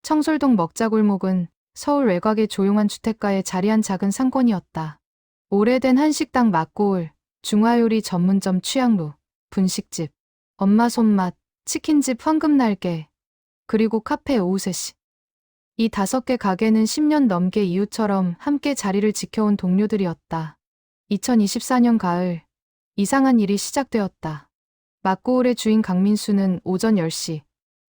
청솔동 먹자골목은 서울 외곽의 조용한 주택가에 자리한 작은 상권이었다. 오래된 한식당 맛고울, 중화요리 전문점 취향루, 분식집, 엄마 손맛, 치킨집 황금날개, 그리고 카페 오우세시. 이 5개 가게는 10년 넘게 이웃처럼 함께 자리를 지켜온 동료들이었다. 2024년 가을, 이상한 일이 시작되었다. 맛고울의 주인 강민수는 오전 10시,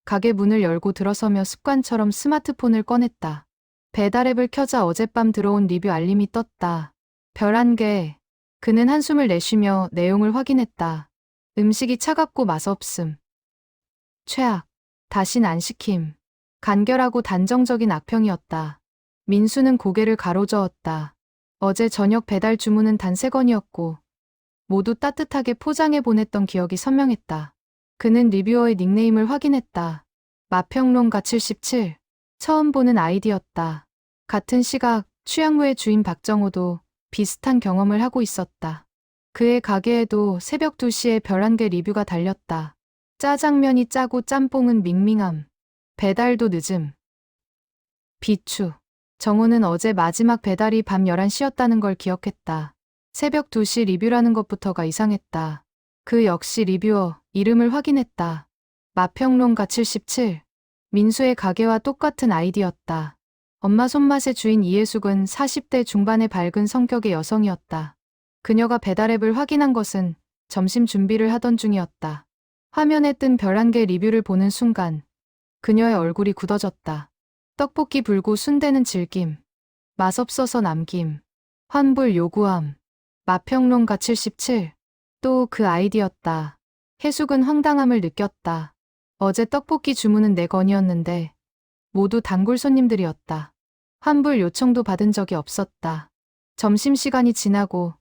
가게 문을 열고 들어서며 습관처럼 스마트폰을 꺼냈다. 배달앱을 켜자 어젯밤 들어온 리뷰 알림이 떴다. 별 1개. 그는 한숨을 내쉬며 내용을 확인했다. 음식이 차갑고 맛없음. 최악. 다신 안 시킴. 간결하고 단정적인 악평이었다. 민수는 고개를 가로저었다. 어제 저녁 배달 주문은 단 3건이었고 모두 따뜻하게 포장해 보냈던 기억이 선명했다. 그는 리뷰어의 닉네임을 확인했다. 맛평론가 77. 처음 보는 아이디였다. 같은 시각 취향루의 주인 박정호도 비슷한 경험을 하고 있었다. 그의 가게에도 새벽 2시에 별 1개 리뷰가 달렸다. 짜장면이 짜고 짬뽕은 밍밍함. 배달도 늦음. 비추. 정호는 어제 마지막 배달이 밤 11시였다는 걸 기억했다. 새벽 2시 리뷰라는 것부터가 이상했다. 그 역시 리뷰어, 이름을 확인했다. 맛평론가 77. 민수의 가게와 똑같은 아이디였다. 엄마 손맛의 주인 이혜숙은 40대 중반의 밝은 성격의 여성이었다. 그녀가 배달앱을 확인한 것은 점심 준비를 하던 중이었다. 화면에 뜬 별 1개 리뷰를 보는 순간 그녀의 얼굴이 굳어졌다. 떡볶이 불고 순대는 질김. 맛없어서 남김. 환불 요구함. 맛평론가 77. 또 그 아이디였다. 혜숙은 황당함을 느꼈다. 어제 떡볶이 주문은 4건이었는데 모두 단골 손님들이었다. 환불 요청도 받은 적이 없었다. 점심시간이 지나고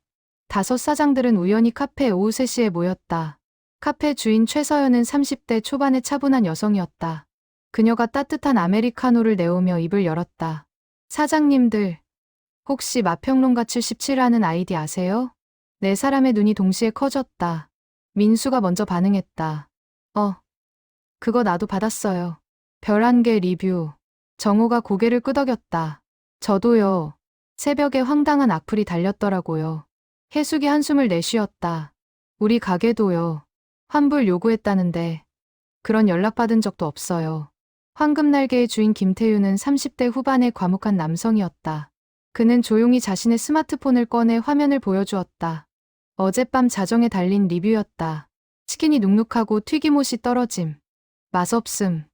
5 사장들은 우연히 카페 오후 3시에 모였다. 카페 주인 최서연은 30대 초반의 차분한 여성이었다. 그녀가 따뜻한 아메리카노를 내오며 입을 열었다. 사장님들, 혹시 맛평론가 77이라는 아이디 아세요? 4사람의 눈이 동시에 커졌다. 민수가 먼저 반응했다. 그거 나도 받았어요. 별 1개 리뷰. 정호가 고개를 끄덕였다. 저도요. 새벽에 황당한 악플이 달렸더라고요. 혜숙이 한숨을 내쉬었다. 우리 가게도요. 환불 요구했다는데 그런 연락받은 적도 없어요. 황금날개의 주인 김태유는 30대 후반의 과묵한 남성이었다. 그는 조용히 자신의 스마트폰을 꺼내 화면을 보여주었다. 어젯밤 자정에 달린 리뷰였다. 치킨이 눅눅하고 튀김옷이 떨어짐. 맛없음.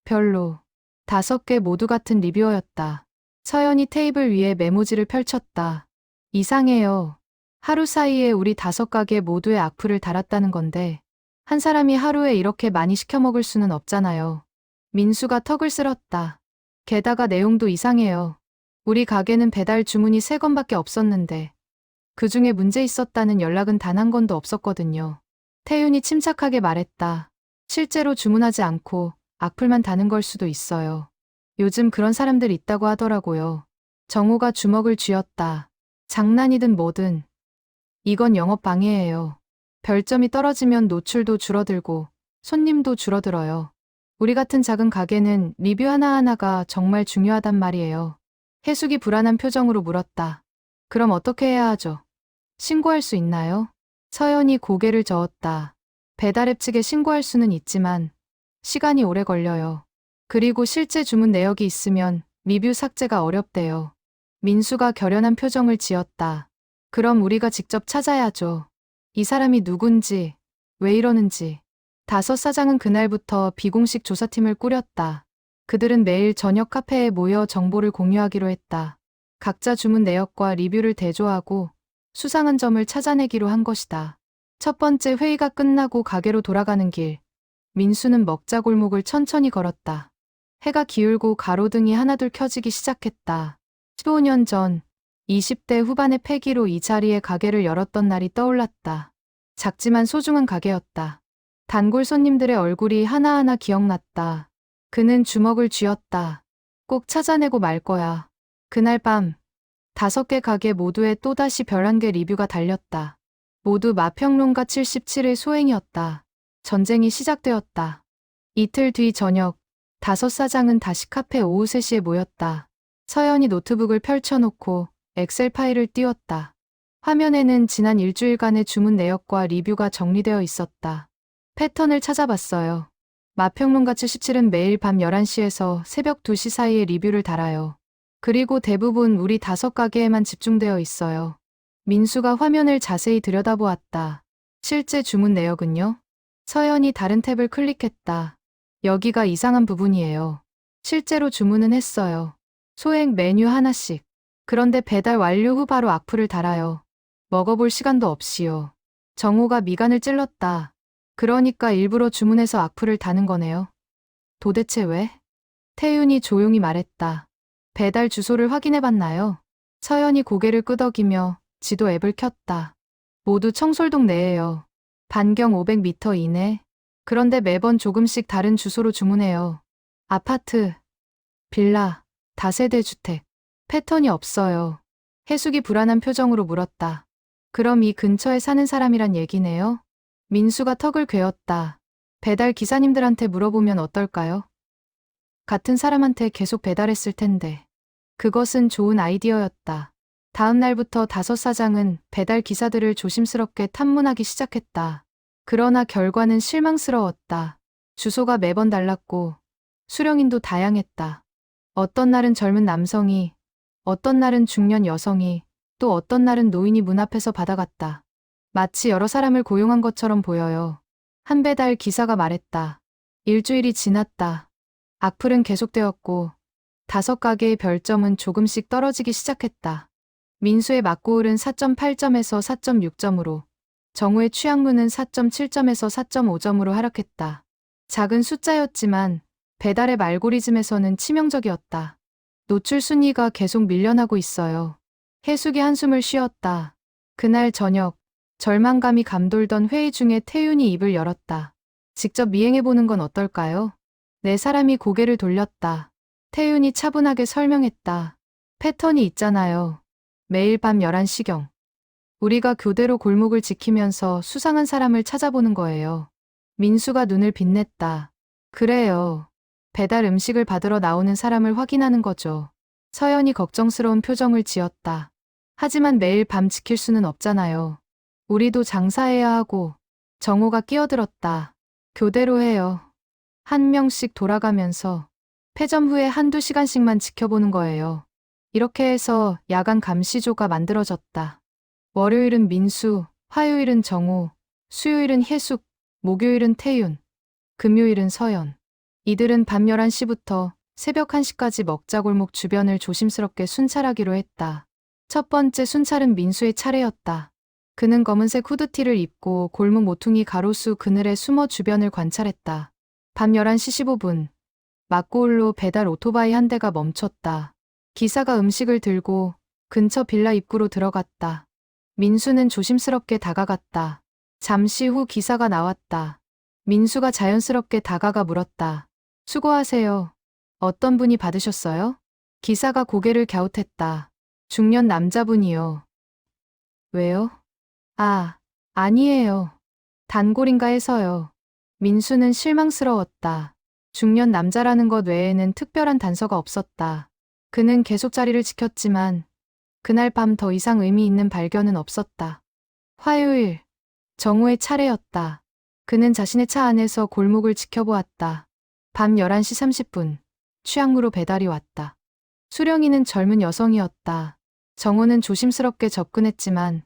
별로. 5개 모두 같은 리뷰어였다. 서연이 테이블 위에 메모지를 펼쳤다. 이상해요. 하루 사이에 우리 5가게 모두의 악플을 달았다는 건데 한 사람이 하루에 이렇게 많이 시켜 먹을 수는 없잖아요. 민수가 턱을 쓸었다. 게다가 내용도 이상해요. 우리 가게는 배달 주문이 3건밖에 없었는데 그 중에 문제 있었다는 연락은 단 1건도 없었거든요. 태윤이 침착하게 말했다. 실제로 주문하지 않고 악플만 다는 걸 수도 있어요. 요즘 그런 사람들 있다고 하더라고요. 정호가 주먹을 쥐었다. 장난이든 뭐든. 이건 영업 방해예요. 별점이 떨어지면 노출도 줄어들고 손님도 줄어들어요. 우리 같은 작은 가게는 리뷰 하나하나가 정말 중요하단 말이에요. 혜숙이 불안한 표정으로 물었다. 그럼 어떻게 해야 하죠? 신고할 수 있나요? 서연이 고개를 저었다. 배달앱 측에 신고할 수는 있지만 시간이 오래 걸려요. 그리고 실제 주문 내역이 있으면 리뷰 삭제가 어렵대요. 민수가 결연한 표정을 지었다. 그럼 우리가 직접 찾아야죠. 이 사람이 누군지, 왜 이러는지. 5 사장은 그날부터 비공식 조사팀을 꾸렸다. 그들은 매일 저녁 카페에 모여 정보를 공유하기로 했다. 각자 주문 내역과 리뷰를 대조하고 수상한 점을 찾아내기로 한 것이다. 첫 번째 회의가 끝나고 가게로 돌아가는 길. 민수는 먹자골목을 천천히 걸었다. 해가 기울고 가로등이 하나둘 켜지기 시작했다. 15년 전 20대 후반의 패기로 이 자리에 가게를 열었던 날이 떠올랐다. 작지만 소중한 가게였다. 단골 손님들의 얼굴이 하나하나 기억났다. 그는 주먹을 쥐었다. 꼭 찾아내고 말 거야. 그날 밤 5개 가게 모두에 또다시 별 1개 리뷰가 달렸다. 모두 맛평론가 77의 소행이었다. 전쟁이 시작되었다. 이틀 뒤 저녁 다섯 사장은 다시 카페 오후 3시에 모였다. 서연이 노트북을 펼쳐놓고 엑셀 파일을 띄웠다. 화면에는 지난 일주일간의 주문 내역과 리뷰가 정리되어 있었다. 패턴을 찾아봤어요. 마평론가 77은 매일 밤 11시에서 새벽 2시 사이에 리뷰를 달아요. 그리고 대부분 우리 5가게에만 집중되어 있어요. 민수가 화면을 자세히 들여다보았다. 실제 주문 내역은요? 서연이 다른 탭을 클릭했다. 여기가 이상한 부분이에요. 실제로 주문은 했어요. 소액 메뉴 하나씩. 그런데 배달 완료 후 바로 악플을 달아요. 먹어볼 시간도 없이요. 정호가 미간을 찔렀다. 그러니까 일부러 주문해서 악플을 다는 거네요. 도대체 왜? 태윤이 조용히 말했다. 배달 주소를 확인해봤나요? 서연이 고개를 끄덕이며 지도 앱을 켰다. 모두 청솔동 내에요. 반경 500m 이내. 그런데 매번 조금씩 다른 주소로 주문해요. 아파트, 빌라, 다세대 주택. 패턴이 없어요. 해숙이 불안한 표정으로 물었다. 그럼 이 근처에 사는 사람이란 얘기네요? 민수가 턱을 괴었다. 배달 기사님들한테 물어보면 어떨까요? 같은 사람한테 계속 배달했을 텐데. 그것은 좋은 아이디어였다. 다음 날부터 다섯 사장은 배달 기사들을 조심스럽게 탐문하기 시작했다. 그러나 결과는 실망스러웠다. 주소가 매번 달랐고 수령인도 다양했다. 어떤 날은 젊은 남성이, 어떤 날은 중년 여성이, 또 어떤 날은 노인이 문 앞에서 받아갔다. 마치 여러 사람을 고용한 것처럼 보여요. 한 배달 기사가 말했다. 일주일이 지났다. 악플은 계속되었고 5가게의 별점은 조금씩 떨어지기 시작했다. 민수의 막고울은 4.8점에서 4.6점으로, 정우의 취향문은 4.7점에서 4.5점으로 하락했다. 작은 숫자였지만 배달앱 알고리즘에서는 치명적이었다. 노출 순위가 계속 밀려나고 있어요. 해숙이 한숨을 쉬었다. 그날 저녁, 절망감이 감돌던 회의 중에 태윤이 입을 열었다. 직접 미행해보는 건 어떨까요? 네 사람이 고개를 돌렸다. 태윤이 차분하게 설명했다. 패턴이 있잖아요. 매일 밤 11시경. 우리가 교대로 골목을 지키면서 수상한 사람을 찾아보는 거예요. 민수가 눈을 빛냈다. 그래요. 배달 음식을 받으러 나오는 사람을 확인하는 거죠. 서연이 걱정스러운 표정을 지었다. 하지만 매일 밤 지킬 수는 없잖아요. 우리도 장사해야 하고. 정호가 끼어들었다. 교대로 해요. 한 명씩 돌아가면서 폐점 후에 1~2시간씩만 지켜보는 거예요. 이렇게 해서 야간 감시조가 만들어졌다. 월요일은 민수, 화요일은 정호, 수요일은 해숙, 목요일은 태윤, 금요일은 서연. 이들은 밤 11시부터 새벽 1시까지 먹자골목 주변을 조심스럽게 순찰하기로 했다. 첫 번째 순찰은 민수의 차례였다. 그는 검은색 후드티를 입고 골목 모퉁이 가로수 그늘에 숨어 주변을 관찰했다. 밤 11시 15분, 막고울로 배달 오토바이 한 대가 멈췄다. 기사가 음식을 들고 근처 빌라 입구로 들어갔다. 민수는 조심스럽게 다가갔다. 잠시 후 기사가 나왔다. 민수가 자연스럽게 다가가 물었다. 수고하세요. 어떤 분이 받으셨어요? 기사가 고개를 갸웃했다. 중년 남자분이요. 왜요? 아, 아니에요. 단골인가 해서요. 민수는 실망스러웠다. 중년 남자라는 것 외에는 특별한 단서가 없었다. 그는 계속 자리를 지켰지만 그날 밤 더 이상 의미 있는 발견은 없었다. 화요일, 정우의 차례였다. 그는 자신의 차 안에서 골목을 지켜보았다. 밤 11시 30분, 취향무로 배달이 왔다. 수령이는 젊은 여성이었다. 정우는 조심스럽게 접근했지만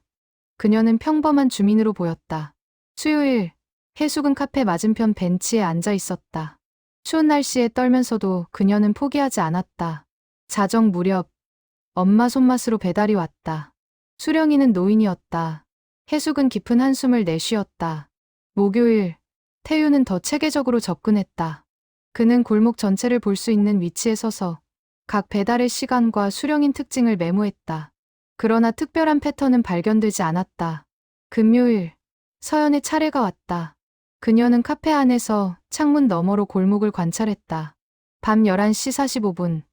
그녀는 평범한 주민으로 보였다. 수요일, 해숙은 카페 맞은편 벤치에 앉아 있었다. 추운 날씨에 떨면서도 그녀는 포기하지 않았다. 자정 무렵, 엄마 손맛으로 배달이 왔다. 수령이는 노인이었다. 해숙은 깊은 한숨을 내쉬었다. 목요일, 태유는 더 체계적으로 접근했다. 그는 골목 전체를 볼 수 있는 위치에 서서 각 배달의 시간과 수령인 특징을 메모했다. 그러나 특별한 패턴은 발견되지 않았다. 금요일, 서연의 차례가 왔다. 그녀는 카페 안에서 창문 너머로 골목을 관찰했다. 밤 11시 45분,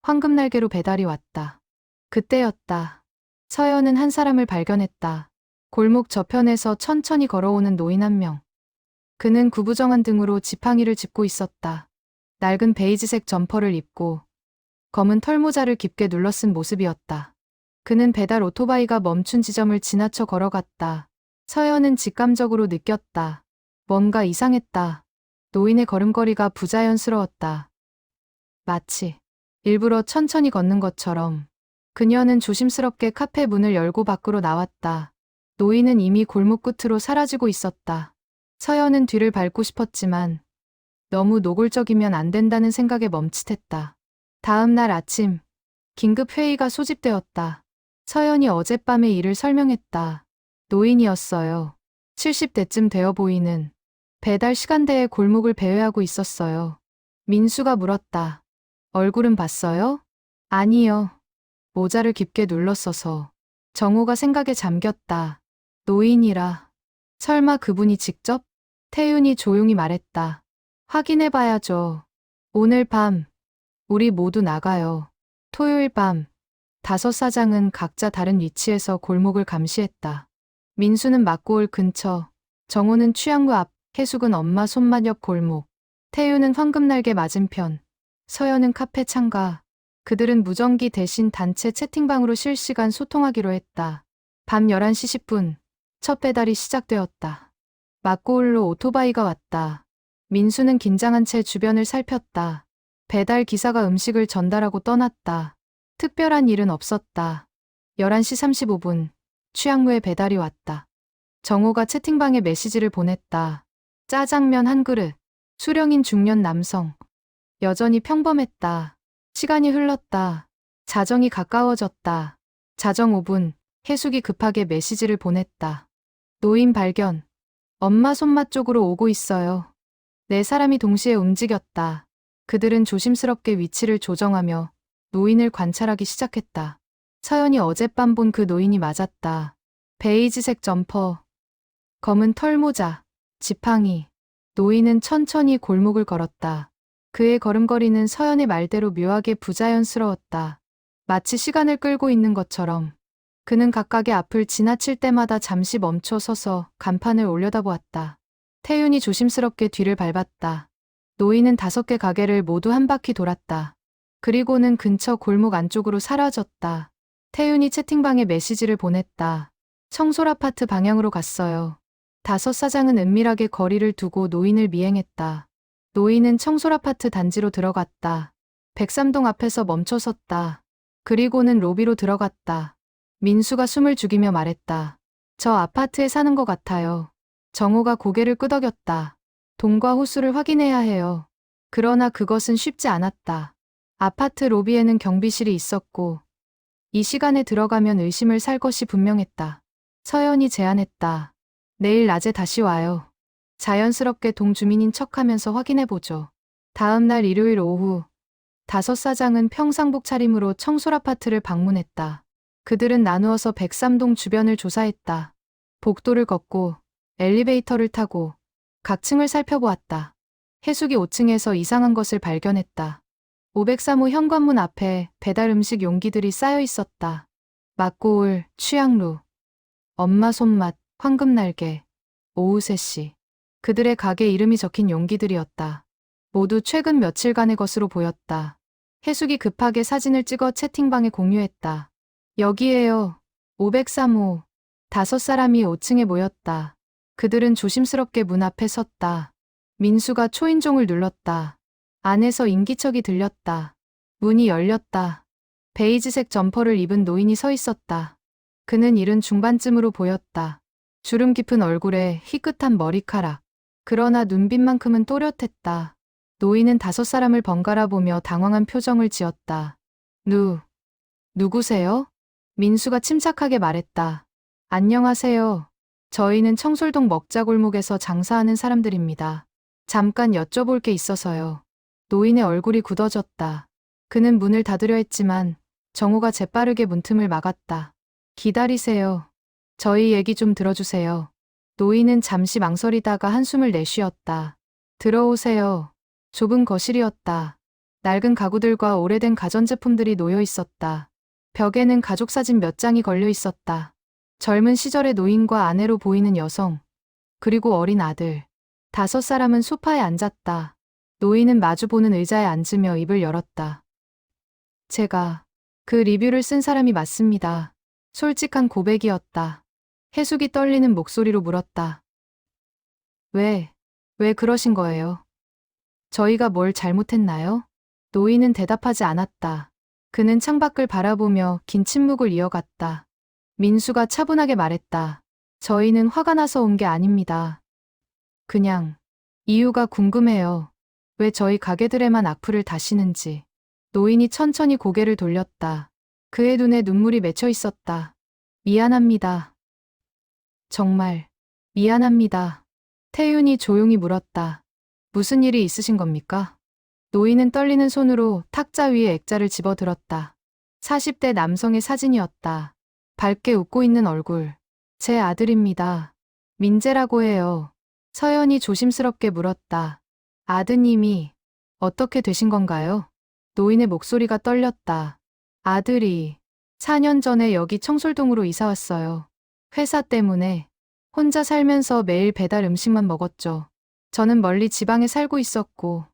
황금날개로 배달이 왔다. 그때였다. 서연은 한 사람을 발견했다. 골목 저편에서 천천히 걸어오는 노인 한 명. 그는 구부정한 등으로 지팡이를 짚고 있었다. 낡은 베이지색 점퍼를 입고 검은 털모자를 깊게 눌러쓴 모습이었다. 그는 배달 오토바이가 멈춘 지점을 지나쳐 걸어갔다. 서연은 직감적으로 느꼈다. 뭔가 이상했다. 노인의 걸음걸이가 부자연스러웠다. 마치 일부러 천천히 걷는 것처럼. 그녀는 조심스럽게 카페 문을 열고 밖으로 나왔다. 노인은 이미 골목 끝으로 사라지고 있었다. 서연은 뒤를 밟고 싶었지만 너무 노골적이면 안 된다는 생각에 멈칫했다. 다음 날 아침, 긴급 회의가 소집되었다. 서연이 어젯밤의 일을 설명했다. 노인이었어요. 70대쯤 되어 보이는. 배달 시간대에 골목을 배회하고 있었어요. 민수가 물었다. 얼굴은 봤어요? 아니요. 모자를 깊게 눌렀어서. 정호가 생각에 잠겼다. 노인이라. 설마 그분이 직접? 태윤이 조용히 말했다. 확인해봐야죠. 오늘 밤, 우리 모두 나가요. 토요일 밤, 5사장은 각자 다른 위치에서 골목을 감시했다. 민수는 막고올 근처, 정호는 취향로 앞, 해숙은 엄마 손맛 옆 골목, 태윤은 황금날개 맞은편, 서연은 카페 창가. 그들은 무전기 대신 단체 채팅방으로 실시간 소통하기로 했다. 밤 11시 10분, 첫 배달이 시작되었다. 막고올로 오토바이가 왔다. 민수는 긴장한 채 주변을 살폈다. 배달 기사가 음식을 전달하고 떠났다. 특별한 일은 없었다. 11시 35분, 취향로에 배달이 왔다. 정호가 채팅방에 메시지를 보냈다. 짜장면 한 그릇, 수령인 중년 남성. 여전히 평범했다. 시간이 흘렀다. 자정이 가까워졌다. 자정 5분, 해숙이 급하게 메시지를 보냈다. 노인 발견. 엄마 손맛 쪽으로 오고 있어요. 네 사람이 동시에 움직였다. 그들은 조심스럽게 위치를 조정하며 노인을 관찰하기 시작했다. 서연이 어젯밤 본 그 노인이 맞았다. 베이지색 점퍼, 검은 털모자, 지팡이. 노인은 천천히 골목을 걸었다. 그의 걸음걸이는 서연의 말대로 묘하게 부자연스러웠다. 마치 시간을 끌고 있는 것처럼. 그는 각각의 앞을 지나칠 때마다 잠시 멈춰 서서 간판을 올려다보았다. 태윤이 조심스럽게 뒤를 밟았다. 노인은 5개 가게를 모두 한 바퀴 돌았다. 그리고는 근처 골목 안쪽으로 사라졌다. 태윤이 채팅방에 메시지를 보냈다. 청솔 아파트 방향으로 갔어요. 5사장은 은밀하게 거리를 두고 노인을 미행했다. 노인은 청솔 아파트 단지로 들어갔다. 103동 앞에서 멈춰섰다. 그리고는 로비로 들어갔다. 민수가 숨을 죽이며 말했다. 저 아파트에 사는 것 같아요. 정호가 고개를 끄덕였다. 동과 호수를 확인해야 해요. 그러나 그것은 쉽지 않았다. 아파트 로비에는 경비실이 있었고 이 시간에 들어가면 의심을 살 것이 분명했다. 서연이 제안했다. 내일 낮에 다시 와요. 자연스럽게 동주민인 척하면서 확인해보죠. 다음 날 일요일 오후 5사장은 평상복 차림으로 청솔 아파트를 방문했다. 그들은 나누어서 103동 주변을 조사했다. 복도를 걷고 엘리베이터를 타고 각 층을 살펴보았다. 해숙이 5층에서 이상한 것을 발견했다. 503호 현관문 앞에 배달 음식 용기들이 쌓여 있었다. 막고올, 취향루, 엄마 손맛, 황금날개, 오후 3시. 그들의 가게 이름이 적힌 용기들이었다. 모두 최근 며칠간의 것으로 보였다. 해숙이 급하게 사진을 찍어 채팅방에 공유했다. 여기에요. 503호. 5사람이 5층에 모였다. 그들은 조심스럽게 문 앞에 섰다. 민수가 초인종을 눌렀다. 안에서 인기척이 들렸다. 문이 열렸다. 베이지색 점퍼를 입은 노인이 서 있었다. 그는 이른 중반쯤으로 보였다. 주름 깊은 얼굴에 희끗한 머리카락. 그러나 눈빛만큼은 또렷했다. 노인은 5사람을 번갈아 보며 당황한 표정을 지었다. 누구세요? 민수가 침착하게 말했다. 안녕하세요. 저희는 청솔동 먹자골목에서 장사하는 사람들입니다. 잠깐 여쭤볼 게 있어서요. 노인의 얼굴이 굳어졌다. 그는 문을 닫으려 했지만 정호가 재빠르게 문틈을 막았다. 기다리세요. 저희 얘기 좀 들어주세요. 노인은 잠시 망설이다가 한숨을 내쉬었다. 들어오세요. 좁은 거실이었다. 낡은 가구들과 오래된 가전제품들이 놓여 있었다. 벽에는 가족사진 몇 장이 걸려 있었다. 젊은 시절의 노인과 아내로 보이는 여성, 그리고 어린 아들. 5사람은 소파에 앉았다. 노인은 마주보는 의자에 앉으며 입을 열었다. 제가 그 리뷰를 쓴 사람이 맞습니다. 솔직한 고백이었다. 해숙이 떨리는 목소리로 물었다. 왜 그러신 거예요? 저희가 뭘 잘못했나요? 노인은 대답하지 않았다. 그는 창밖을 바라보며 긴 침묵을 이어갔다. 민수가 차분하게 말했다. 저희는 화가 나서 온 게 아닙니다. 그냥 이유가 궁금해요. 왜 저희 가게들에만 악플을 다시는지. 노인이 천천히 고개를 돌렸다. 그의 눈에 눈물이 맺혀 있었다. 미안합니다. 정말 미안합니다. 태윤이 조용히 물었다. 무슨 일이 있으신 겁니까? 노인은 떨리는 손으로 탁자 위에 액자를 집어들었다. 40대 남성의 사진이었다. 밝게 웃고 있는 얼굴. 제 아들입니다. 민재라고 해요. 서연이 조심스럽게 물었다. 아드님이 어떻게 되신 건가요? 노인의 목소리가 떨렸다. 아들이 4년 전에 여기 청솔동으로 이사 왔어요. 회사 때문에 혼자 살면서 매일 배달 음식만 먹었죠. 저는 멀리 지방에 살고 있었고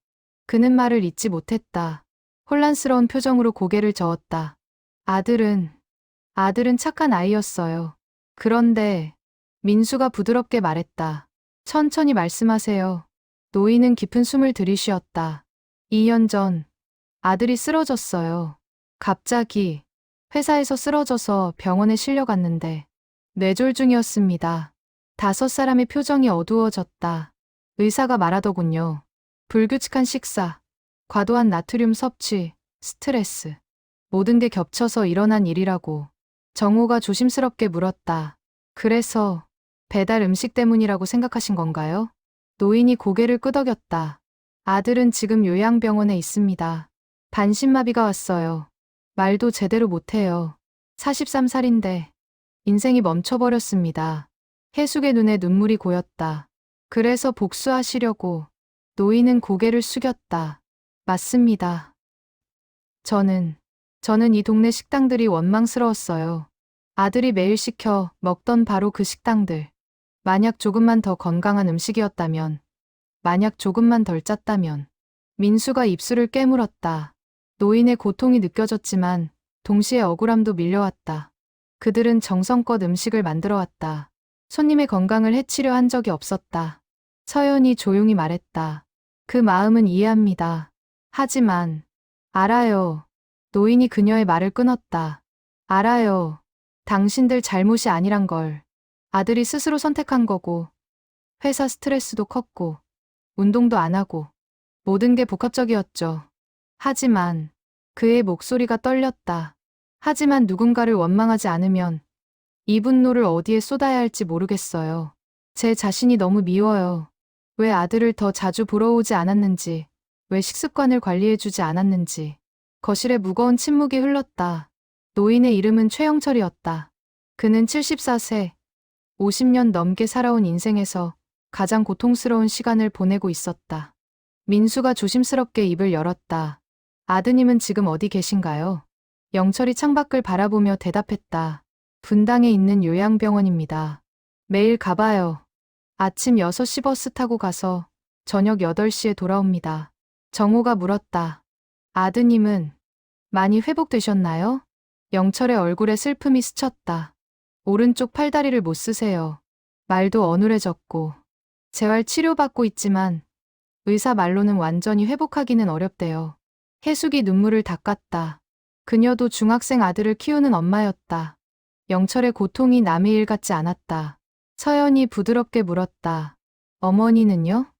그는 말을 잇지 못했다. 혼란스러운 표정으로 고개를 저었다. 아들은 착한 아이였어요. 그런데 민수가 부드럽게 말했다. 천천히 말씀하세요. 노인은 깊은 숨을 들이쉬었다. 2년 전 아들이 쓰러졌어요. 갑자기 회사에서 쓰러져서 병원에 실려갔는데 뇌졸중이었습니다. 5사람의 표정이 어두워졌다. 의사가 말하더군요. 불규칙한 식사, 과도한 나트륨 섭취, 스트레스. 모든 게 겹쳐서 일어난 일이라고. 정호가 조심스럽게 물었다. 그래서 배달 음식 때문이라고 생각하신 건가요? 노인이 고개를 끄덕였다. 아들은 지금 요양병원에 있습니다. 반신마비가 왔어요. 말도 제대로 못해요. 43살인데 인생이 멈춰버렸습니다. 해숙의 눈에 눈물이 고였다. 그래서 복수하시려고. 노인은 고개를 숙였다. 맞습니다. 저는 이 동네 식당들이 원망스러웠어요. 아들이 매일 시켜 먹던 바로 그 식당들. 만약 조금만 더 건강한 음식이었다면, 만약 조금만 덜 짰다면. 민수가 입술을 깨물었다. 노인의 고통이 느껴졌지만 동시에 억울함도 밀려왔다. 그들은 정성껏 음식을 만들어 왔다. 손님의 건강을 해치려 한 적이 없었다. 서연이 조용히 말했다. 그 마음은 이해합니다. 하지만 알아요. 노인이 그녀의 말을 끊었다. 알아요. 당신들 잘못이 아니란 걸. 아들이 스스로 선택한 거고, 회사 스트레스도 컸고, 운동도 안 하고, 모든 게 복합적이었죠. 하지만 그의 목소리가 떨렸다. 하지만 누군가를 원망하지 않으면 이 분노를 어디에 쏟아야 할지 모르겠어요. 제 자신이 너무 미워요. 왜 아들을 더 자주 보러 오지 않았는지, 왜 식습관을 관리해주지 않았는지. 거실에 무거운 침묵이 흘렀다. 노인의 이름은 최영철이었다. 그는 74세, 50년 넘게 살아온 인생에서 가장 고통스러운 시간을 보내고 있었다. 민수가 조심스럽게 입을 열었다. 아드님은 지금 어디 계신가요? 영철이 창밖을 바라보며 대답했다. 분당에 있는 요양병원입니다. 매일 가봐요. 아침 6시 버스 타고 가서 저녁 8시에 돌아옵니다. 정호가 물었다. 아드님은 많이 회복되셨나요? 영철의 얼굴에 슬픔이 스쳤다. 오른쪽 팔다리를 못 쓰세요. 말도 어눌해졌고. 재활 치료받고 있지만 의사 말로는 완전히 회복하기는 어렵대요. 해숙이 눈물을 닦았다. 그녀도 중학생 아들을 키우는 엄마였다. 영철의 고통이 남의 일 같지 않았다. 서연이 부드럽게 물었다. 어머니는요?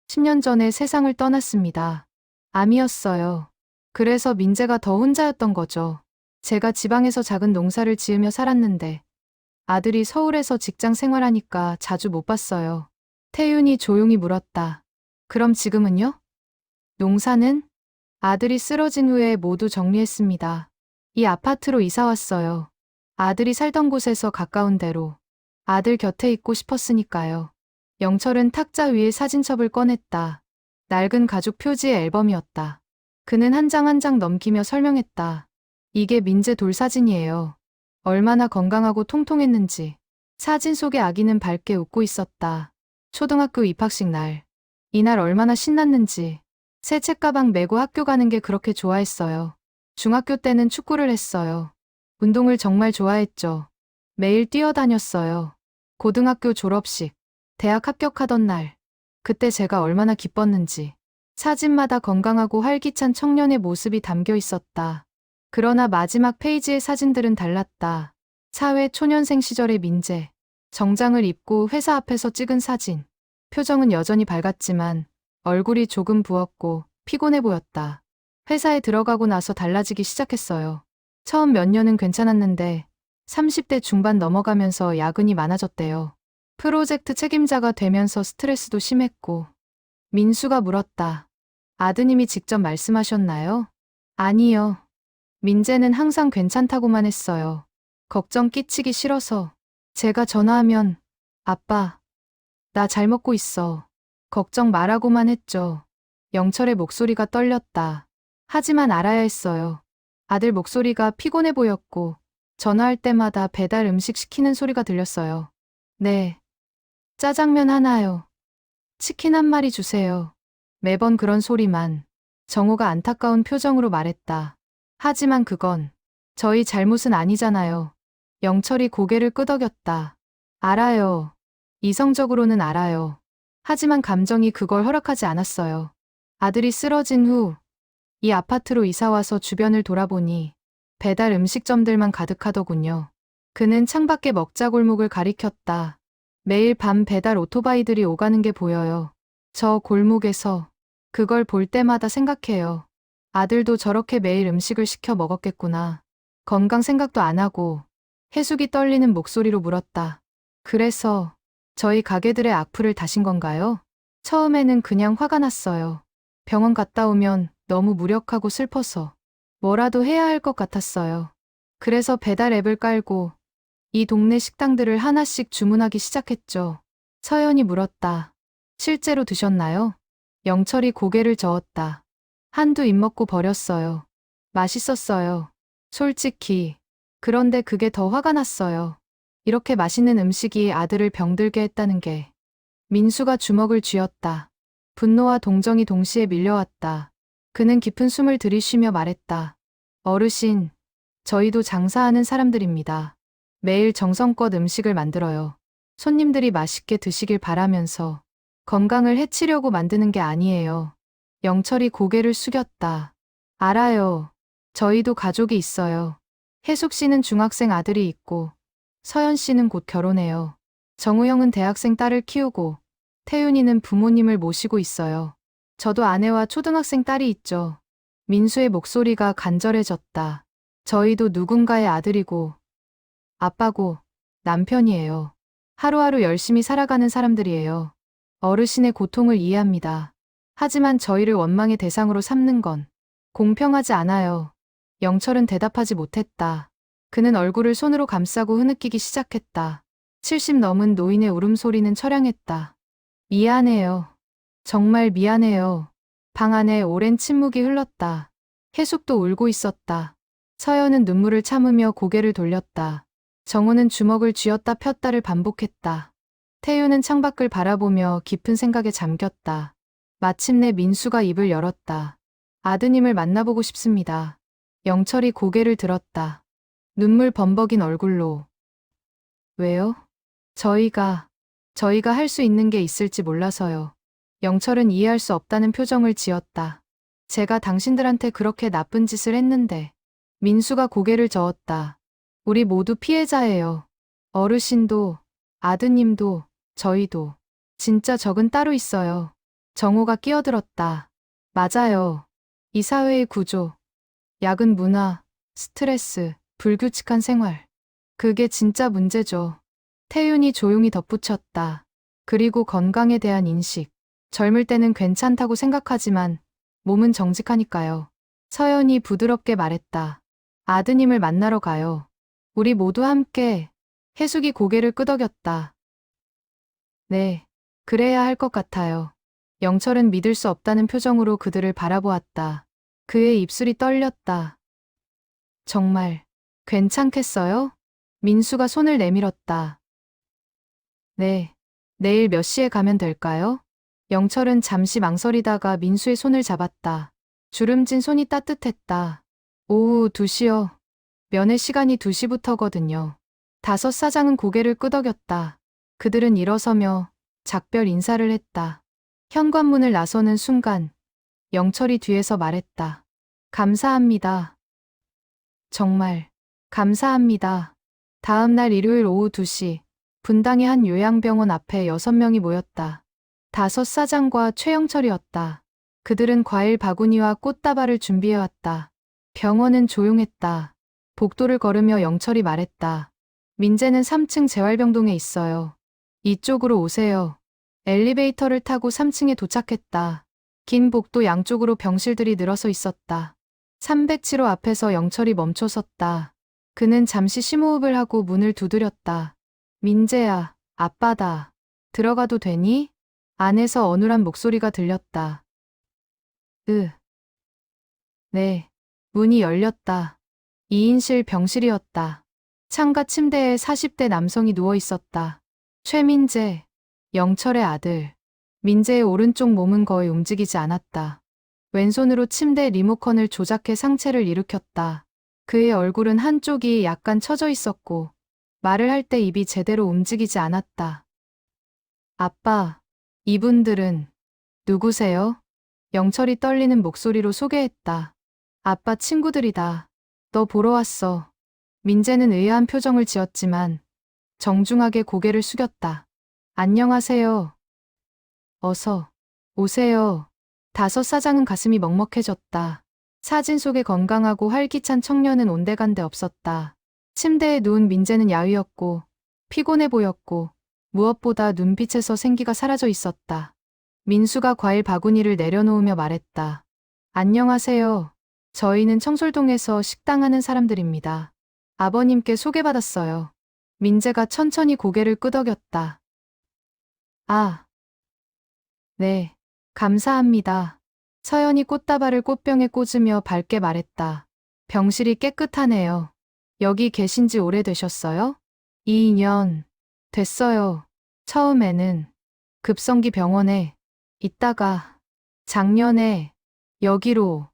10년 전에 세상을 떠났습니다. 암이었어요. 그래서 민재가 더 혼자였던 거죠. 제가 지방에서 작은 농사를 지으며 살았는데 아들이 서울에서 직장 생활하니까 자주 못 봤어요. 태윤이 조용히 물었다. 그럼 지금은요? 농사는? 아들이 쓰러진 후에 모두 정리했습니다. 이 아파트로 이사 왔어요. 아들이 살던 곳에서 가까운 데로. 아들 곁에 있고 싶었으니까요. 영철은 탁자 위에 사진첩을 꺼냈다. 낡은 가족 표지의 앨범이었다. 그는 한 장 한 장 넘기며 설명했다. 이게 민재 돌사진이에요. 얼마나 건강하고 통통했는지. 사진 속의 아기는 밝게 웃고 있었다. 초등학교 입학식 날. 이날 얼마나 신났는지. 새 책가방 메고 학교 가는 게 그렇게 좋아했어요. 중학교 때는 축구를 했어요. 운동을 정말 좋아했죠. 매일 뛰어다녔어요. 고등학교 졸업식, 대학 합격하던 날, 그때 제가 얼마나 기뻤는지. 사진마다 건강하고 활기찬 청년의 모습이 담겨 있었다. 그러나 마지막 페이지의 사진들은 달랐다. 사회 초년생 시절의 민재, 정장을 입고 회사 앞에서 찍은 사진. 표정은 여전히 밝았지만 얼굴이 조금 부었고 피곤해 보였다. 회사에 들어가고 나서 달라지기 시작했어요. 처음 몇 년은 괜찮았는데 30대 중반 넘어가면서 야근이 많아졌대요. 프로젝트 책임자가 되면서 스트레스도 심했고. 민수가 물었다. 아드님이 직접 말씀하셨나요? 아니요. 민재는 항상 괜찮다고만 했어요. 걱정 끼치기 싫어서. 제가 전화하면 아빠, 나 잘 먹고 있어. 걱정 말라고만 했죠. 영철의 목소리가 떨렸다. 하지만 알아야 했어요. 아들 목소리가 피곤해 보였고 전화할 때마다 배달 음식 시키는 소리가 들렸어요. 네. 짜장면 하나요. 치킨 한 마리 주세요. 매번 그런 소리만. 정호가 안타까운 표정으로 말했다. 하지만 그건 저희 잘못은 아니잖아요. 영철이 고개를 끄덕였다. 알아요. 이성적으로는 알아요. 하지만 감정이 그걸 허락하지 않았어요. 아들이 쓰러진 후 이 아파트로 이사와서 주변을 돌아보니 배달 음식점들만 가득하더군요. 그는 창밖에 먹자골목을 가리켰다. 매일 밤 배달 오토바이들이 오가는 게 보여요. 저 골목에서 그걸 볼 때마다 생각해요. 아들도 저렇게 매일 음식을 시켜 먹었겠구나. 건강 생각도 안 하고. 해숙이 떨리는 목소리로 물었다. 그래서 저희 가게들의 악플을 다신 건가요? 처음에는 그냥 화가 났어요. 병원 갔다 오면 너무 무력하고 슬퍼서 뭐라도 해야 할 것 같았어요. 그래서 배달 앱을 깔고 이 동네 식당들을 하나씩 주문하기 시작했죠. 서연이 물었다. 실제로 드셨나요? 영철이 고개를 저었다. 한두 입 먹고 버렸어요. 맛있었어요. 솔직히. 그런데 그게 더 화가 났어요. 이렇게 맛있는 음식이 아들을 병들게 했다는 게. 민수가 주먹을 쥐었다. 분노와 동정이 동시에 밀려왔다. 그는 깊은 숨을 들이쉬며 말했다. 어르신, 저희도 장사하는 사람들입니다. 매일 정성껏 음식을 만들어요. 손님들이 맛있게 드시길 바라면서 건강을 해치려고 만드는 게 아니에요. 영철이 고개를 숙였다. 알아요. 저희도 가족이 있어요. 혜숙 씨는 중학생 아들이 있고 서연 씨는 곧 결혼해요. 정우 형은 대학생 딸을 키우고 태윤이는 부모님을 모시고 있어요. 저도 아내와 초등학생 딸이 있죠. 민수의 목소리가 간절해졌다. 저희도 누군가의 아들이고 아빠고 남편이에요. 하루하루 열심히 살아가는 사람들이에요. 어르신의 고통을 이해합니다. 하지만 저희를 원망의 대상으로 삼는 건 공평하지 않아요. 영철은 대답하지 못했다. 그는 얼굴을 손으로 감싸고 흐느끼기 시작했다. 70 넘은 노인의 울음소리는 처량했다. 미안해요. 정말 미안해요. 방 안에 오랜 침묵이 흘렀다. 혜숙도 울고 있었다. 서연은 눈물을 참으며 고개를 돌렸다. 정우는 주먹을 쥐었다 폈다를 반복했다. 태유는 창밖을 바라보며 깊은 생각에 잠겼다. 마침내 민수가 입을 열었다. 아드님을 만나보고 싶습니다. 영철이 고개를 들었다. 눈물 범벅인 얼굴로. 왜요? 저희가 할 수 있는 게 있을지 몰라서요. 영철은 이해할 수 없다는 표정을 지었다. 제가 당신들한테 그렇게 나쁜 짓을 했는데. 민수가 고개를 저었다. 우리 모두 피해자예요. 어르신도, 아드님도, 저희도. 진짜 적은 따로 있어요. 정호가 끼어들었다. 맞아요. 이 사회의 구조, 야근 문화, 스트레스, 불규칙한 생활. 그게 진짜 문제죠. 태윤이 조용히 덧붙였다. 그리고 건강에 대한 인식. 젊을 때는 괜찮다고 생각하지만 몸은 정직하니까요. 서연이 부드럽게 말했다. 아드님을 만나러 가요. 우리 모두 함께. 혜숙이 고개를 끄덕였다. 네, 그래야 할 것 같아요. 영철은 믿을 수 없다는 표정으로 그들을 바라보았다. 그의 입술이 떨렸다. 정말 괜찮겠어요? 민수가 손을 내밀었다. 네, 내일 몇 시에 가면 될까요? 영철은 잠시 망설이다가 민수의 손을 잡았다. 주름진 손이 따뜻했다. 오후 2시요. 면회 시간이 2시부터거든요. 5 사장은 고개를 끄덕였다. 그들은 일어서며 작별 인사를 했다. 현관문을 나서는 순간 영철이 뒤에서 말했다. 감사합니다. 정말 감사합니다. 다음 날 일요일 오후 2시 분당의 한 요양병원 앞에 6명이 모였다. 5 사장과 최영철이었다. 그들은 과일 바구니와 꽃다발을 준비해왔다. 병원은 조용했다. 복도를 걸으며 영철이 말했다. 민재는 3층 재활병동에 있어요. 이쪽으로 오세요. 엘리베이터를 타고 3층에 도착했다. 긴 복도 양쪽으로 병실들이 늘어서 있었다. 307호 앞에서 영철이 멈춰 섰다. 그는 잠시 심호흡을 하고 문을 두드렸다. 민재야, 아빠다. 들어가도 되니? 안에서 어눌한 목소리가 들렸다. 네. 문이 열렸다. 2인실 병실이었다. 창가 침대에 40대 남성이 누워 있었다. 최민재, 영철의 아들. 민재의 오른쪽 몸은 거의 움직이지 않았다. 왼손으로 침대 리모컨을 조작해 상체를 일으켰다. 그의 얼굴은 한쪽이 약간 처져 있었고 말을 할 때 입이 제대로 움직이지 않았다. 아빠, 이분들은 누구세요? 영철이 떨리는 목소리로 소개했다. 아빠 친구들이다. 너 보러 왔어. 민재는 의아한 표정을 지었지만 정중하게 고개를 숙였다. 안녕하세요. 어서 오세요. 5 사장은 가슴이 먹먹해졌다. 사진 속의 건강하고 활기찬 청년은 온데간데 없었다. 침대에 누운 민재는 야위었고 피곤해 보였고 무엇보다 눈빛에서 생기가 사라져 있었다. 민수가 과일 바구니를 내려놓으며 말했다. 안녕하세요. 저희는 청솔동에서 식당하는 사람들입니다. 아버님께 소개받았어요. 민재가 천천히 고개를 끄덕였다. 아, 네, 감사합니다. 서연이 꽃다발을 꽃병에 꽂으며 밝게 말했다. 병실이 깨끗하네요. 여기 계신 지 오래되셨어요? 2년 됐어요. 처음에는 급성기 병원에 있다가 작년에 여기로.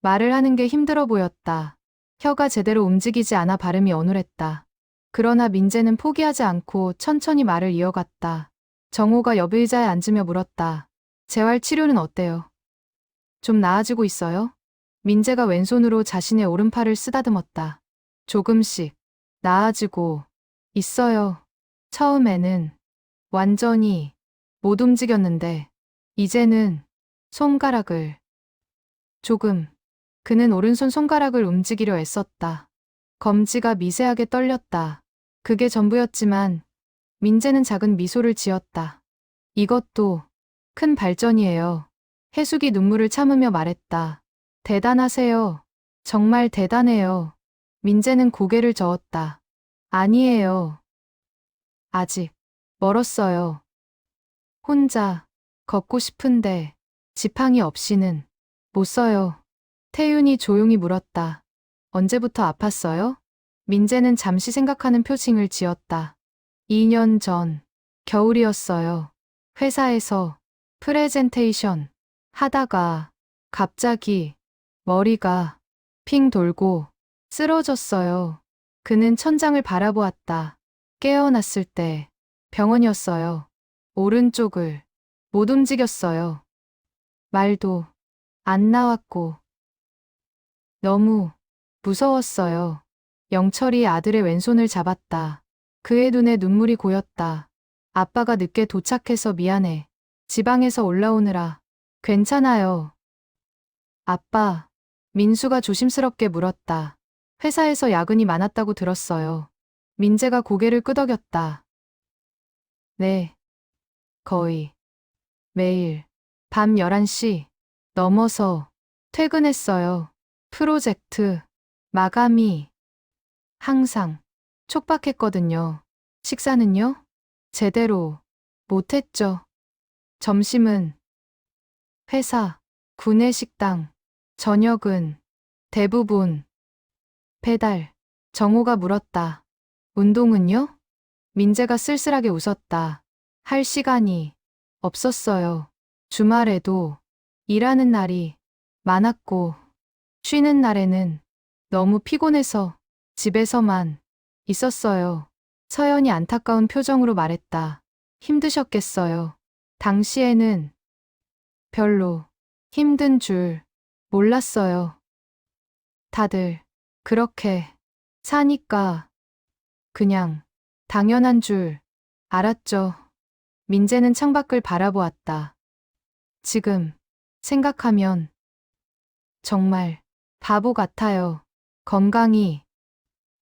말을 하는 게 힘들어 보였다. 혀가 제대로 움직이지 않아 발음이 어눌했다. 그러나 민재는 포기하지 않고 천천히 말을 이어갔다. 정호가 옆 의자에 앉으며 물었다. 재활 치료는 어때요? 좀 나아지고 있어요? 민재가 왼손으로 자신의 오른팔을 쓰다듬었다. 조금씩 나아지고 있어요. 처음에는 완전히 못 움직였는데 이제는 손가락을 조금. 그는 오른손 손가락을 움직이려 애썼다. 검지가 미세하게 떨렸다. 그게 전부였지만 민재는 작은 미소를 지었다. 이것도 큰 발전이에요. 해숙이 눈물을 참으며 말했다. 대단하세요. 정말 대단해요. 민재는 고개를 저었다. 아니에요. 아직 멀었어요. 혼자 걷고 싶은데 지팡이 없이는 못 서요. 태윤이 조용히 물었다. 언제부터 아팠어요? 민재는 잠시 생각하는 표情을 지었다. 2년 전 겨울이었어요. 회사에서 프레젠테이션 하다가 갑자기 머리가 핑 돌고 쓰러졌어요. 그는 천장을 바라보았다. 깨어났을 때 병원이었어요. 오른쪽을 못 움직였어요. 말도 안 나왔고 너무 무서웠어요. 영철이 아들의 왼손을 잡았다. 그의 눈에 눈물이 고였다. 아빠가 늦게 도착해서 미안해. 지방에서 올라오느라. 괜찮아요. 아빠, 민수가 조심스럽게 물었다. 회사에서 야근이 많았다고 들었어요. 민재가 고개를 끄덕였다. 네. 거의 매일 밤 11시 넘어서 퇴근했어요. 프로젝트 마감이 항상 촉박했거든요. 식사는요? 제대로 못했죠. 점심은 회사, 구내식당, 저녁은 대부분 배달. 정호가 물었다. 운동은요? 민재가 쓸쓸하게 웃었다. 할 시간이 없었어요. 주말에도 일하는 날이 많았고 쉬는 날에는 너무 피곤해서 집에서만 있었어요. 서연이 안타까운 표정으로 말했다. 힘드셨겠어요. 당시에는 별로 힘든 줄 몰랐어요. 다들 그렇게 사니까 그냥 당연한 줄 알았죠. 민재는 창밖을 바라보았다. 지금 생각하면 정말 바보 같아요. 건강이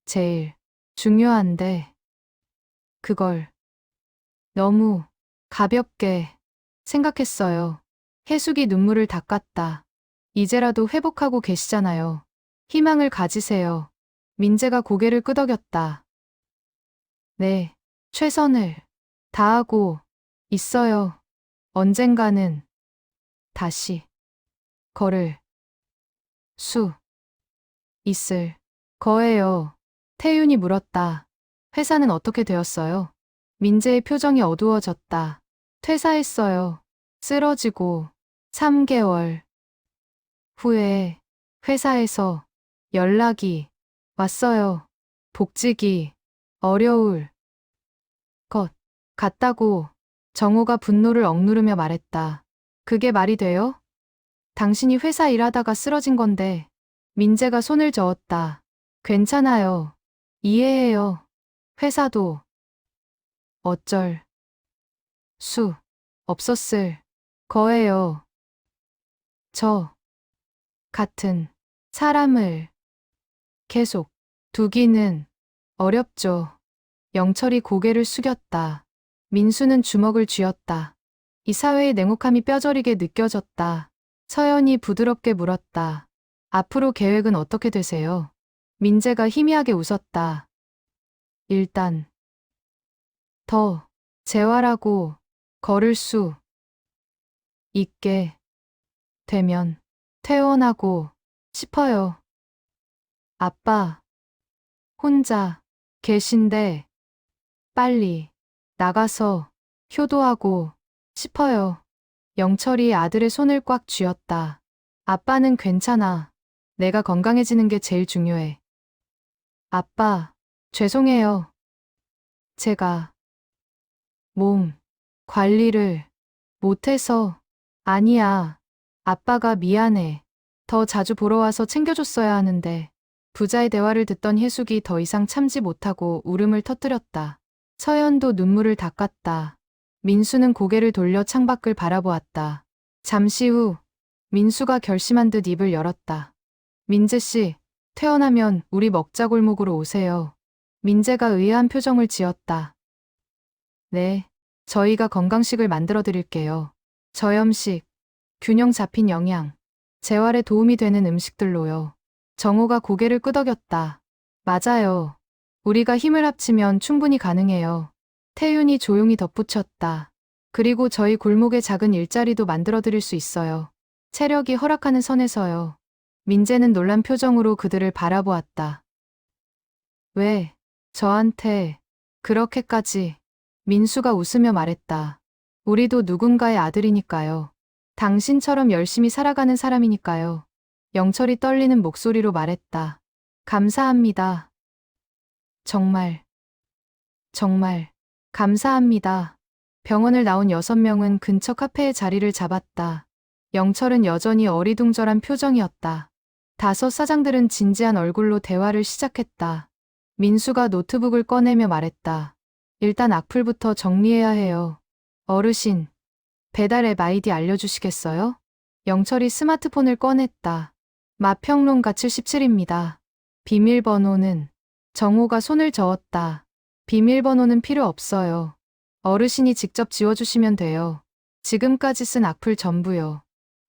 제일 중요한데 그걸 너무 가볍게 생각했어요. 혜숙이 눈물을 닦았다. 이제라도 회복하고 계시잖아요. 희망을 가지세요. 민재가 고개를 끄덕였다. 네, 최선을 다하고 있어요. 언젠가는 다시 걸을 수 있을 거예요. 태윤이 물었다. 회사는 어떻게 되었어요? 민재의 표정이 어두워졌다. 퇴사했어요. 쓰러지고 3개월 후에 회사에서 연락이 왔어요. 복직이 어려울 것 같다고. 정호가 분노를 억누르며 말했다. 그게 말이 돼요? 당신이 회사 일하다가 쓰러진 건데. 민재가 손을 저었다. 괜찮아요. 이해해요. 회사도 어쩔 수 없었을 거예요. 저 같은 사람을 계속 두기는 어렵죠. 영철이 고개를 숙였다. 민수는 주먹을 쥐었다. 이 사회의 냉혹함이 뼈저리게 느껴졌다. 서연이 부드럽게 물었다. 앞으로 계획은 어떻게 되세요? 민재가 희미하게 웃었다. 일단 더 재활하고 걸을 수 있게 되면 퇴원하고 싶어요. 아빠 혼자 계신데 빨리 나가서 효도하고 싶어요. 영철이 아들의 손을 꽉 쥐었다. 아빠는 괜찮아. 내가 건강해지는 게 제일 중요해. 아빠, 죄송해요. 제가 몸 관리를 못해서. 아니야. 아빠가 미안해. 더 자주 보러 와서 챙겨줬어야 하는데. 부자의 대화를 듣던 혜숙이 더 이상 참지 못하고 울음을 터뜨렸다. 서연도 눈물을 닦았다. 민수는 고개를 돌려 창밖을 바라보았다. 잠시 후 민수가 결심한 듯 입을 열었다. 민재 씨, 퇴원하면 우리 먹자골목으로 오세요. 민재가 의아한 표정을 지었다. 네, 저희가 건강식을 만들어 드릴게요. 저염식, 균형 잡힌 영양, 재활에 도움이 되는 음식들로요. 정호가 고개를 끄덕였다. 맞아요. 우리가 힘을 합치면 충분히 가능해요. 태윤이 조용히 덧붙였다. 그리고 저희 골목에 작은 일자리도 만들어 드릴 수 있어요. 체력이 허락하는 선에서요. 민재는 놀란 표정으로 그들을 바라보았다. 왜 저한테 그렇게까지? 민수가 웃으며 말했다. 우리도 누군가의 아들이니까요. 당신처럼 열심히 살아가는 사람이니까요. 영철이 떨리는 목소리로 말했다. 감사합니다. 정말 감사합니다. 병원을 나온 6명은 근처 카페에 자리를 잡았다. 영철은 여전히 어리둥절한 표정이었다. 5 사장들은 진지한 얼굴로 대화를 시작했다. 민수가 노트북을 꺼내며 말했다. 일단 악플부터 정리해야 해요. 어르신, 배달 앱 아이디 알려주시겠어요? 영철이 스마트폰을 꺼냈다. 마평론가 77입니다. 비밀번호는? 정호가 손을 저었다. 비밀번호는 필요 없어요. 어르신이 직접 지워주시면 돼요. 지금까지 쓴 악플 전부요.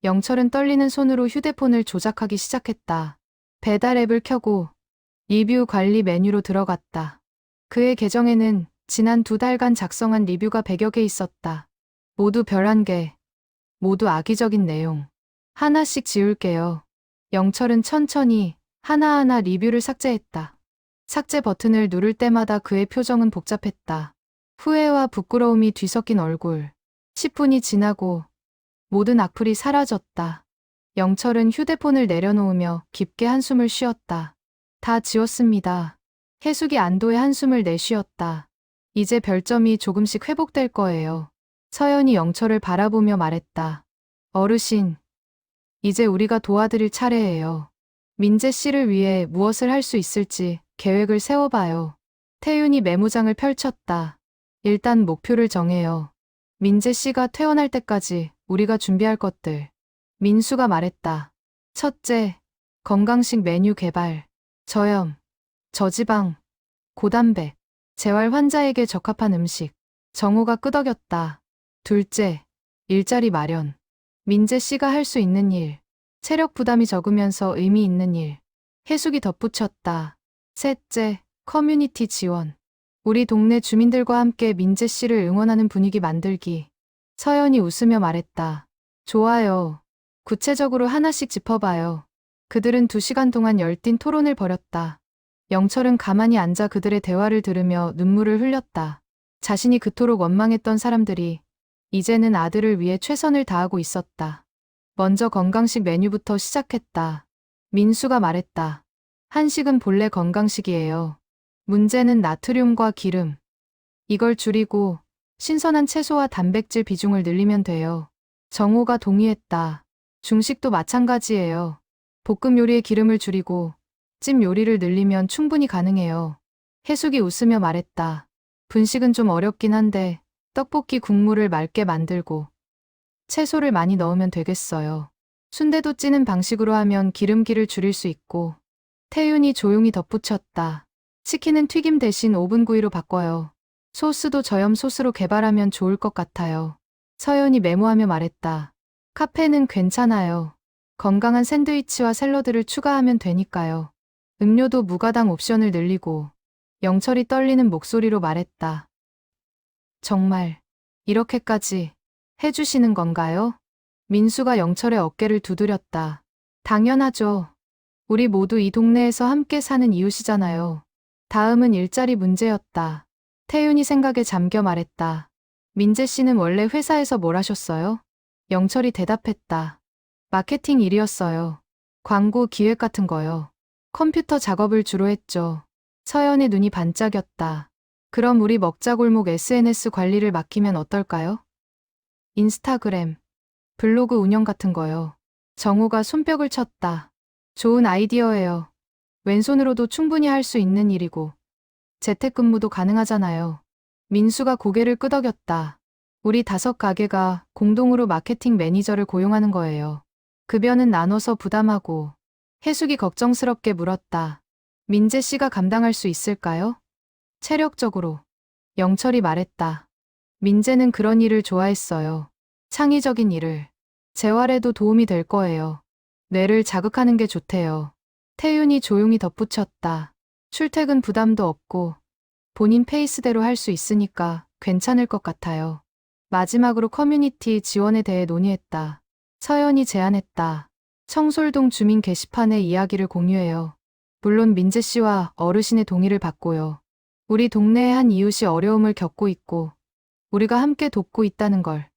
영철은 떨리는 손으로 휴대폰을 조작하기 시작했다. 배달 앱을 켜고 리뷰 관리 메뉴로 들어갔다. 그의 계정에는 지난 2달간 작성한 리뷰가 100여 개 있었다. 모두 별 1개. 모두 악의적인 내용. 하나씩 지울게요. 영철은 천천히 하나하나 리뷰를 삭제했다. 삭제 버튼을 누를 때마다 그의 표정은 복잡했다. 후회와 부끄러움이 뒤섞인 얼굴. 10분이 지나고 모든 악플이 사라졌다. 영철은 휴대폰을 내려놓으며 깊게 한숨을 쉬었다. 다 지웠습니다. 혜숙이 안도의 한숨을 내쉬었다. 이제 별점이 조금씩 회복될 거예요. 서연이 영철을 바라보며 말했다. 어르신, 이제 우리가 도와드릴 차례예요. 민재 씨를 위해 무엇을 할 수 있을지 계획을 세워봐요. 태윤이 메모장을 펼쳤다. 일단 목표를 정해요. 민재 씨가 퇴원할 때까지 우리가 준비할 것들. 민수가 말했다. 첫째, 건강식 메뉴 개발. 저염, 저지방, 고단백, 재활 환자에게 적합한 음식. 정호가 끄덕였다. 둘째, 일자리 마련. 민재 씨가 할 수 있는 일. 체력 부담이 적으면서 의미 있는 일. 혜숙이 덧붙였다. 셋째, 커뮤니티 지원. 우리 동네 주민들과 함께 민재 씨를 응원하는 분위기 만들기. 서연이 웃으며 말했다. 좋아요. 구체적으로 하나씩 짚어봐요. 그들은 2시간 동안 열띤 토론을 벌였다. 영철은 가만히 앉아 그들의 대화를 들으며 눈물을 흘렸다. 자신이 그토록 원망했던 사람들이 이제는 아들을 위해 최선을 다하고 있었다. 먼저 건강식 메뉴부터 시작했다. 민수가 말했다. 한식은 본래 건강식이에요. 문제는 나트륨과 기름. 이걸 줄이고 신선한 채소와 단백질 비중을 늘리면 돼요. 정호가 동의했다. 중식도 마찬가지예요. 볶음 요리의 기름을 줄이고 찜 요리를 늘리면 충분히 가능해요. 혜숙이 웃으며 말했다. 분식은 좀 어렵긴 한데 떡볶이 국물을 맑게 만들고 채소를 많이 넣으면 되겠어요. 순대도 찌는 방식으로 하면 기름기를 줄일 수 있고. 태윤이 조용히 덧붙였다. 치킨은 튀김 대신 오븐 구이로 바꿔요. 소스도 저염 소스로 개발하면 좋을 것 같아요. 서연이 메모하며 말했다. 카페는 괜찮아요. 건강한 샌드위치와 샐러드를 추가하면 되니까요. 음료도 무가당 옵션을 늘리고. 영철이 떨리는 목소리로 말했다. 정말 이렇게까지 해주시는 건가요? 민수가 영철의 어깨를 두드렸다. 당연하죠. 우리 모두 이 동네에서 함께 사는 이웃이잖아요. 다음은 일자리 문제였다. 태윤이 생각에 잠겨 말했다. 민재 씨는 원래 회사에서 뭘 하셨어요? 영철이 대답했다. 마케팅 일이었어요. 광고 기획 같은 거요. 컴퓨터 작업을 주로 했죠. 서연의 눈이 반짝였다. 그럼 우리 먹자골목 SNS 관리를 맡기면 어떨까요? 인스타그램, 블로그 운영 같은 거요. 정호가 손뼉을 쳤다. 좋은 아이디어예요. 왼손으로도 충분히 할 수 있는 일이고 재택근무도 가능하잖아요. 민수가 고개를 끄덕였다. 우리 5가게가 공동으로 마케팅 매니저를 고용하는 거예요. 급여는 나눠서 부담하고. 혜숙이 걱정스럽게 물었다. 민재 씨가 감당할 수 있을까요? 체력적으로. 영철이 말했다. 민재는 그런 일을 좋아했어요. 창의적인 일을. 재활에도 도움이 될 거예요. 뇌를 자극하는 게 좋대요. 태윤이 조용히 덧붙였다. 출퇴근 부담도 없고 본인 페이스대로 할 수 있으니까 괜찮을 것 같아요. 마지막으로 커뮤니티 지원에 대해 논의했다. 서연이 제안했다. 청솔동 주민 게시판에 이야기를 공유해요. 물론 민재 씨와 어르신의 동의를 받고요. 우리 동네의 한 이웃이 어려움을 겪고 있고 우리가 함께 돕고 있다는 걸.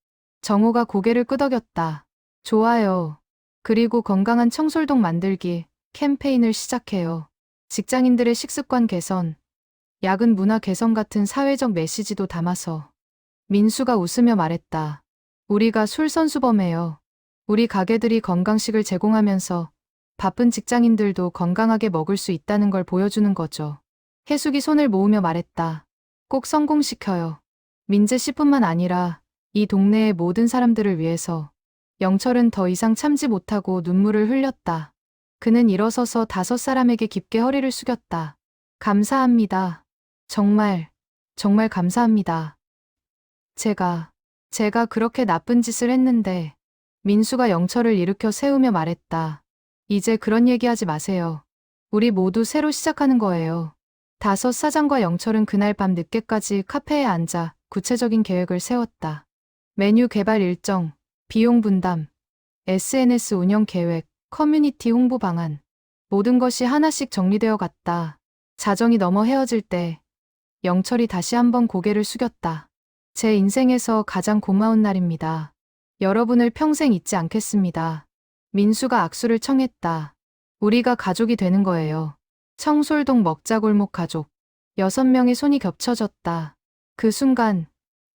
정호가 고개를 끄덕였다. 좋아요. 그리고 건강한 청솔동 만들기 캠페인을 시작해요. 직장인들의 식습관 개선, 야근 문화 개선 같은 사회적 메시지도 담아서. 민수가 웃으며 말했다. 우리가 솔선수범해요. 우리 가게들이 건강식을 제공하면서 바쁜 직장인들도 건강하게 먹을 수 있다는 걸 보여주는 거죠. 혜숙이 손을 모으며 말했다. 꼭 성공시켜요. 민재 씨뿐만 아니라 이 동네의 모든 사람들을 위해서. 영철은 더 이상 참지 못하고 눈물을 흘렸다. 그는 일어서서 5사람에게 깊게 허리를 숙였다. 감사합니다. 정말 감사합니다. 제가 그렇게 나쁜 짓을 했는데. 민수가 영철을 일으켜 세우며 말했다. 이제 그런 얘기하지 마세요. 우리 모두 새로 시작하는 거예요. 5사장과 영철은 그날 밤 늦게까지 카페에 앉아 구체적인 계획을 세웠다. 메뉴 개발 일정, 비용 분담, SNS 운영 계획, 커뮤니티 홍보 방안. 모든 것이 하나씩 정리되어 갔다. 자정이 넘어 헤어질 때 영철이 다시 한번 고개를 숙였다. 제 인생에서 가장 고마운 날입니다. 여러분을 평생 잊지 않겠습니다. 민수가 악수를 청했다. 우리가 가족이 되는 거예요. 청솔동 먹자골목 가족. 6명의 손이 겹쳐졌다. 그 순간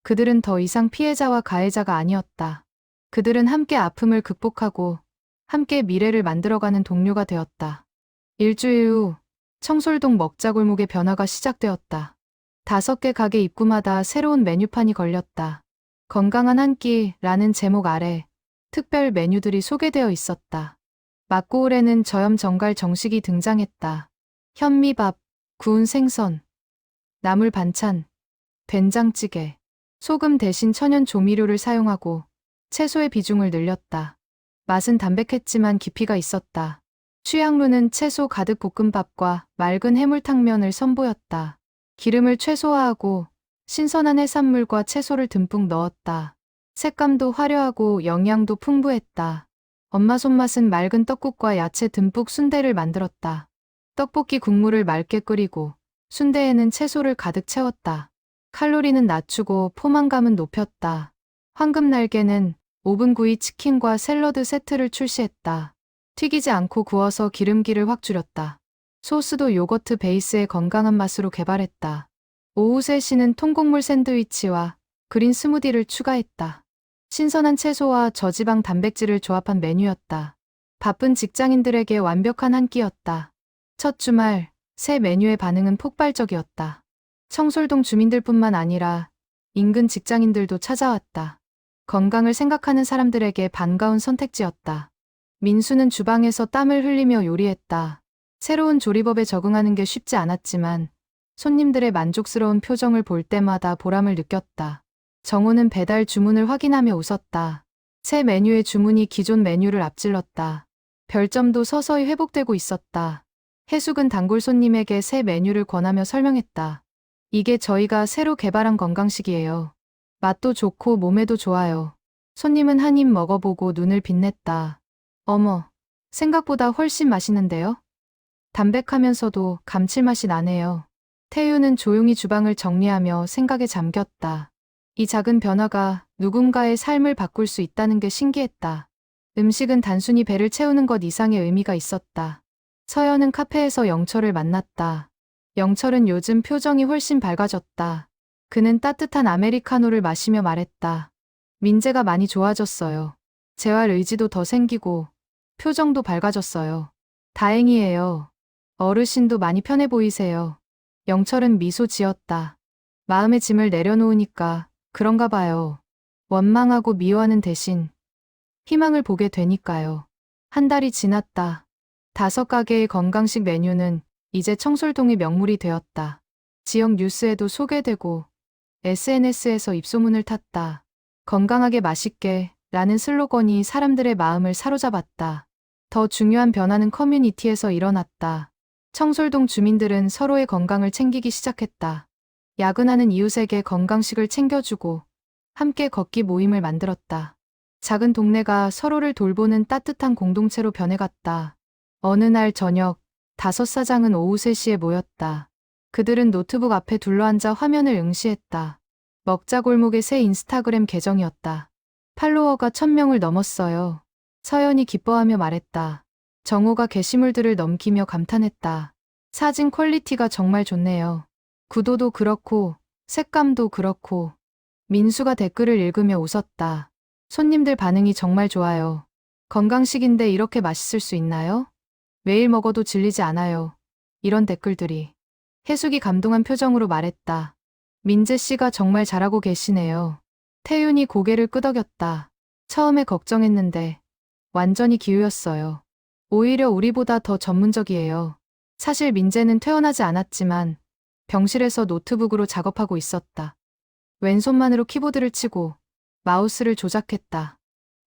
그들은 더 이상 피해자와 가해자가 아니었다. 그들은 함께 아픔을 극복하고 함께 미래를 만들어가는 동료가 되었다. 일주일 후 청솔동 먹자골목의 변화가 시작되었다. 5개 가게 입구마다 새로운 메뉴판이 걸렸다. 건강한 한 끼라는 제목 아래 특별 메뉴들이 소개되어 있었다. 맛고울에는 저염 정갈 정식이 등장했다. 현미밥, 구운 생선, 나물 반찬, 된장찌개, 소금 대신 천연 조미료를 사용하고 채소의 비중을 늘렸다. 맛은 담백했지만 깊이가 있었다. 취향로는 채소 가득 볶음밥과 맑은 해물탕면을 선보였다. 기름을 최소화하고 신선한 해산물과 채소를 듬뿍 넣었다. 색감도 화려하고 영양도 풍부했다. 엄마 손맛은 맑은 떡국과 야채 듬뿍 순대를 만들었다. 떡볶이 국물을 맑게 끓이고 순대에는 채소를 가득 채웠다. 칼로리는 낮추고 포만감은 높였다. 황금날개는 오븐 구이 치킨과 샐러드 세트를 출시했다. 튀기지 않고 구워서 기름기를 확 줄였다. 소스도 요거트 베이스의 건강한 맛으로 개발했다. 오후 3시는 통곡물 샌드위치와 그린 스무디를 추가했다. 신선한 채소와 저지방 단백질을 조합한 메뉴였다. 바쁜 직장인들에게 완벽한 한 끼였다. 첫 주말 새 메뉴의 반응은 폭발적이었다. 청솔동 주민들뿐만 아니라 인근 직장인들도 찾아왔다. 건강을 생각하는 사람들에게 반가운 선택지였다. 민수는 주방에서 땀을 흘리며 요리했다. 새로운 조리법에 적응하는 게 쉽지 않았지만 손님들의 만족스러운 표정을 볼 때마다 보람을 느꼈다. 정호는 배달 주문을 확인하며 웃었다. 새 메뉴의 주문이 기존 메뉴를 앞질렀다. 별점도 서서히 회복되고 있었다. 해숙은 단골 손님에게 새 메뉴를 권하며 설명했다. 이게 저희가 새로 개발한 건강식이에요. 맛도 좋고 몸에도 좋아요. 손님은 한 입 먹어보고 눈을 빛냈다. 어머, 생각보다 훨씬 맛있는데요? 담백하면서도 감칠맛이 나네요. 태유는 조용히 주방을 정리하며 생각에 잠겼다. 이 작은 변화가 누군가의 삶을 바꿀 수 있다는 게 신기했다. 음식은 단순히 배를 채우는 것 이상의 의미가 있었다. 서연은 카페에서 영철을 만났다. 영철은 요즘 표정이 훨씬 밝아졌다. 그는 따뜻한 아메리카노를 마시며 말했다. 민재가 많이 좋아졌어요. 재활 의지도 더 생기고 표정도 밝아졌어요. 다행이에요. 어르신도 많이 편해 보이세요. 영철은 미소 지었다. 마음의 짐을 내려놓으니까 그런가 봐요. 원망하고 미워하는 대신 희망을 보게 되니까요. 한 달이 지났다. 5가게의 건강식 메뉴는 이제 청솔동의 명물이 되었다. 지역 뉴스에도 소개되고 SNS에서 입소문을 탔다. 건강하게 맛있게 라는 슬로건이 사람들의 마음을 사로잡았다. 더 중요한 변화는 커뮤니티에서 일어났다. 청솔동 주민들은 서로의 건강을 챙기기 시작했다. 야근하는 이웃에게 건강식을 챙겨주고 함께 걷기 모임을 만들었다. 작은 동네가 서로를 돌보는 따뜻한 공동체로 변해갔다. 어느 날 저녁 5사장은 오후 3시에 모였다. 그들은 노트북 앞에 둘러앉아 화면을 응시했다. 먹자골목의 새 인스타그램 계정이었다. 팔로워가 1000명을 넘었어요. 서연이 기뻐하며 말했다. 정호가 게시물들을 넘기며 감탄했다. 사진 퀄리티가 정말 좋네요. 구도도 그렇고 색감도 그렇고. 민수가 댓글을 읽으며 웃었다. 손님들 반응이 정말 좋아요. 건강식인데 이렇게 맛있을 수 있나요? 매일 먹어도 질리지 않아요. 이런 댓글들이. 해숙이 감동한 표정으로 말했다. 민재 씨가 정말 잘하고 계시네요. 태윤이 고개를 끄덕였다. 처음에 걱정했는데 완전히 기우였어요. 오히려 우리보다 더 전문적이에요. 사실 민재는 퇴원하지 않았지만 병실에서 노트북으로 작업하고 있었다. 왼손만으로 키보드를 치고 마우스를 조작했다.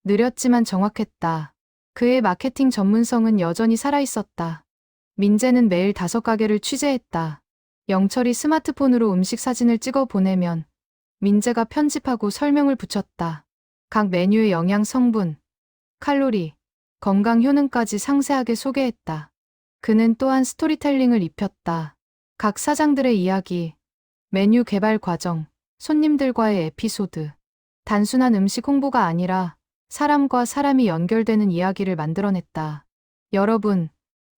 느렸지만 정확했다. 그의 마케팅 전문성은 여전히 살아있었다. 민재는 매일 5가게를 취재했다. 영철이 스마트폰으로 음식 사진을 찍어 보내면 민재가 편집하고 설명을 붙였다. 각 메뉴의 영양 성분, 칼로리, 건강 효능까지 상세하게 소개했다. 그는 또한 스토리텔링을 입혔다. 각 사장들의 이야기, 메뉴 개발 과정, 손님들과의 에피소드. 단순한 음식 홍보가 아니라 사람과 사람이 연결되는 이야기를 만들어냈다. 여러분,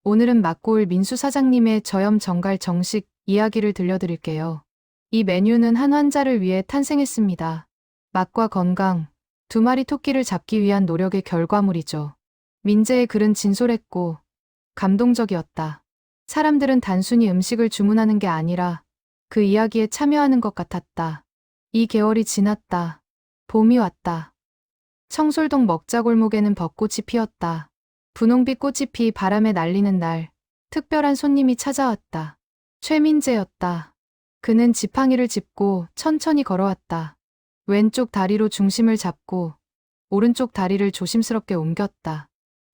오늘은 막고을 민수 사장님의 저염 정갈 정식 이야기를 들려드릴게요. 이 메뉴는 한 환자를 위해 탄생했습니다. 맛과 건강, 두 마리 토끼를 잡기 위한 노력의 결과물이죠. 민재의 글은 진솔했고 감동적이었다. 사람들은 단순히 음식을 주문하는 게 아니라 그 이야기에 참여하는 것 같았다. 이 개월이 지났다. 봄이 왔다. 청솔동 먹자골목에는 벚꽃이 피었다. 분홍빛 꽃이 피 바람에 날리는 날, 특별한 손님이 찾아왔다. 최민재였다. 그는 지팡이를 짚고 천천히 걸어왔다. 왼쪽 다리로 중심을 잡고 오른쪽 다리를 조심스럽게 옮겼다.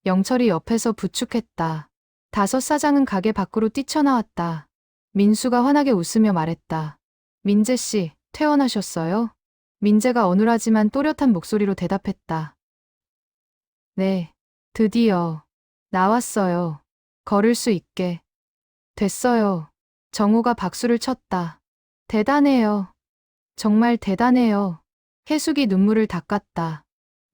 영철이 옆에서 부축했다. 다섯 사장은 가게 밖으로 뛰쳐나왔다. 민수가 환하게 웃으며 말했다. 민재 씨, 퇴원하셨어요? 민재가 어눌하지만 또렷한 목소리로 대답했다. 네, 드디어 나왔어요. 걸을 수 있게 됐어요. 정우가 박수를 쳤다. 대단해요. 정말 대단해요. 혜숙이 눈물을 닦았다.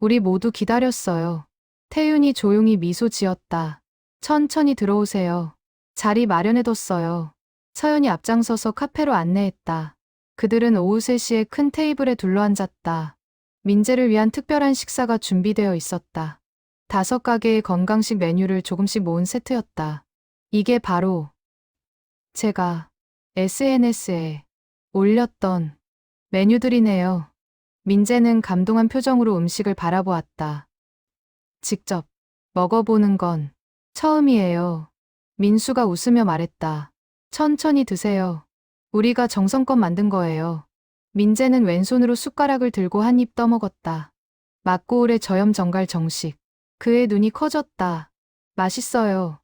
우리 모두 기다렸어요. 태윤이 조용히 미소 지었다. 천천히 들어오세요. 자리 마련해뒀어요. 서연이 앞장서서 카페로 안내했다. 그들은 오후 3시에 큰 테이블에 둘러앉았다. 민재를 위한 특별한 식사가 준비되어 있었다. 5가게의 건강식 메뉴를 조금씩 모은 세트였다. 이게 바로 제가 SNS에 올렸던 메뉴들이네요. 민재는 감동한 표정으로 음식을 바라보았다. 직접 먹어보는 건 처음이에요. 민수가 웃으며 말했다. 천천히 드세요. 우리가 정성껏 만든 거예요. 민재는 왼손으로 숟가락을 들고 한 입 떠먹었다. 막고을의 저염 정갈 정식. 그의 눈이 커졌다. 맛있어요.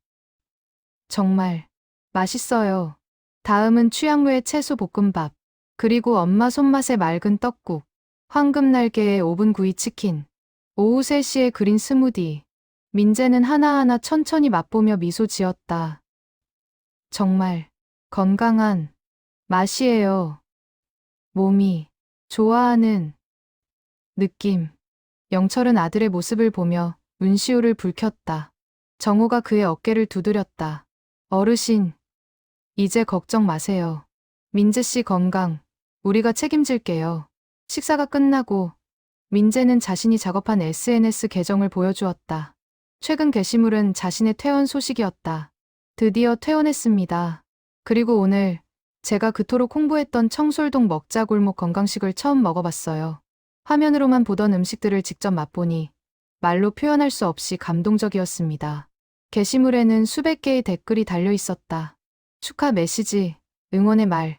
정말 맛있어요. 다음은 취향로의 채소 볶음밥. 그리고 엄마 손맛의 맑은 떡국. 황금날개의 오븐 구이 치킨. 오후 3시에 그린 스무디. 민재는 하나하나 천천히 맛보며 미소 지었다. 정말 건강한 맛이에요. 몸이 좋아하는 느낌. 영철은 아들의 모습을 보며 운시우를 불켰다. 정우가 그의 어깨를 두드렸다. 어르신, 이제 걱정 마세요. 민재 씨 건강, 우리가 책임질게요. 식사가 끝나고 민재는 자신이 작업한 SNS 계정을 보여주었다. 최근 게시물은 자신의 퇴원 소식이었다. 드디어 퇴원했습니다. 그리고 오늘 제가 그토록 홍보했던 청솔동 먹자골목 건강식을 처음 먹어봤어요. 화면으로만 보던 음식들을 직접 맛보니 말로 표현할 수 없이 감동적이었습니다. 게시물에는 수백 개의 댓글이 달려 있었다. 축하 메시지, 응원의 말,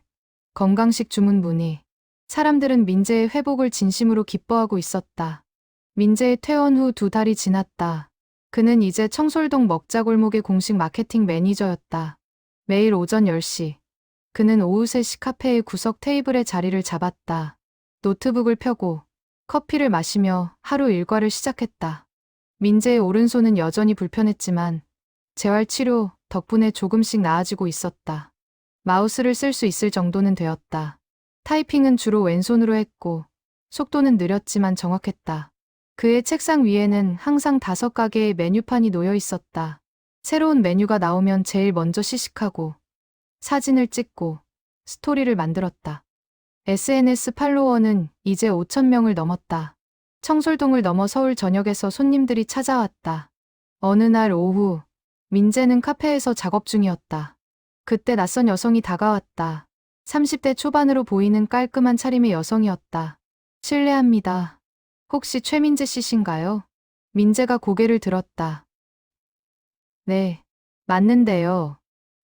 건강식 주문 문의. 사람들은 민재의 회복을 진심으로 기뻐하고 있었다. 민재의 퇴원 후 2달이 지났다. 그는 이제 청솔동 먹자골목의 공식 마케팅 매니저였다. 매일 오전 10시. 그는 오후 3시 카페의 구석 테이블에 자리를 잡았다. 노트북을 펴고 커피를 마시며 하루 일과를 시작했다. 민재의 오른손은 여전히 불편했지만 재활치료 덕분에 조금씩 나아지고 있었다. 마우스를 쓸 수 있을 정도는 되었다. 타이핑은 주로 왼손으로 했고 속도는 느렸지만 정확했다. 그의 책상 위에는 항상 5가게의 메뉴판이 놓여 있었다. 새로운 메뉴가 나오면 제일 먼저 시식하고 사진을 찍고 스토리를 만들었다. SNS 팔로워는 이제 5,000명을 넘었다. 청솔동을 넘어 서울 전역에서 손님들이 찾아왔다. 어느 날 오후, 민재는 카페에서 작업 중이었다. 그때 낯선 여성이 다가왔다. 30대 초반으로 보이는 깔끔한 차림의 여성이었다. 실례합니다. 혹시 최민재 씨신가요? 민재가 고개를 들었다. 네, 맞는데요.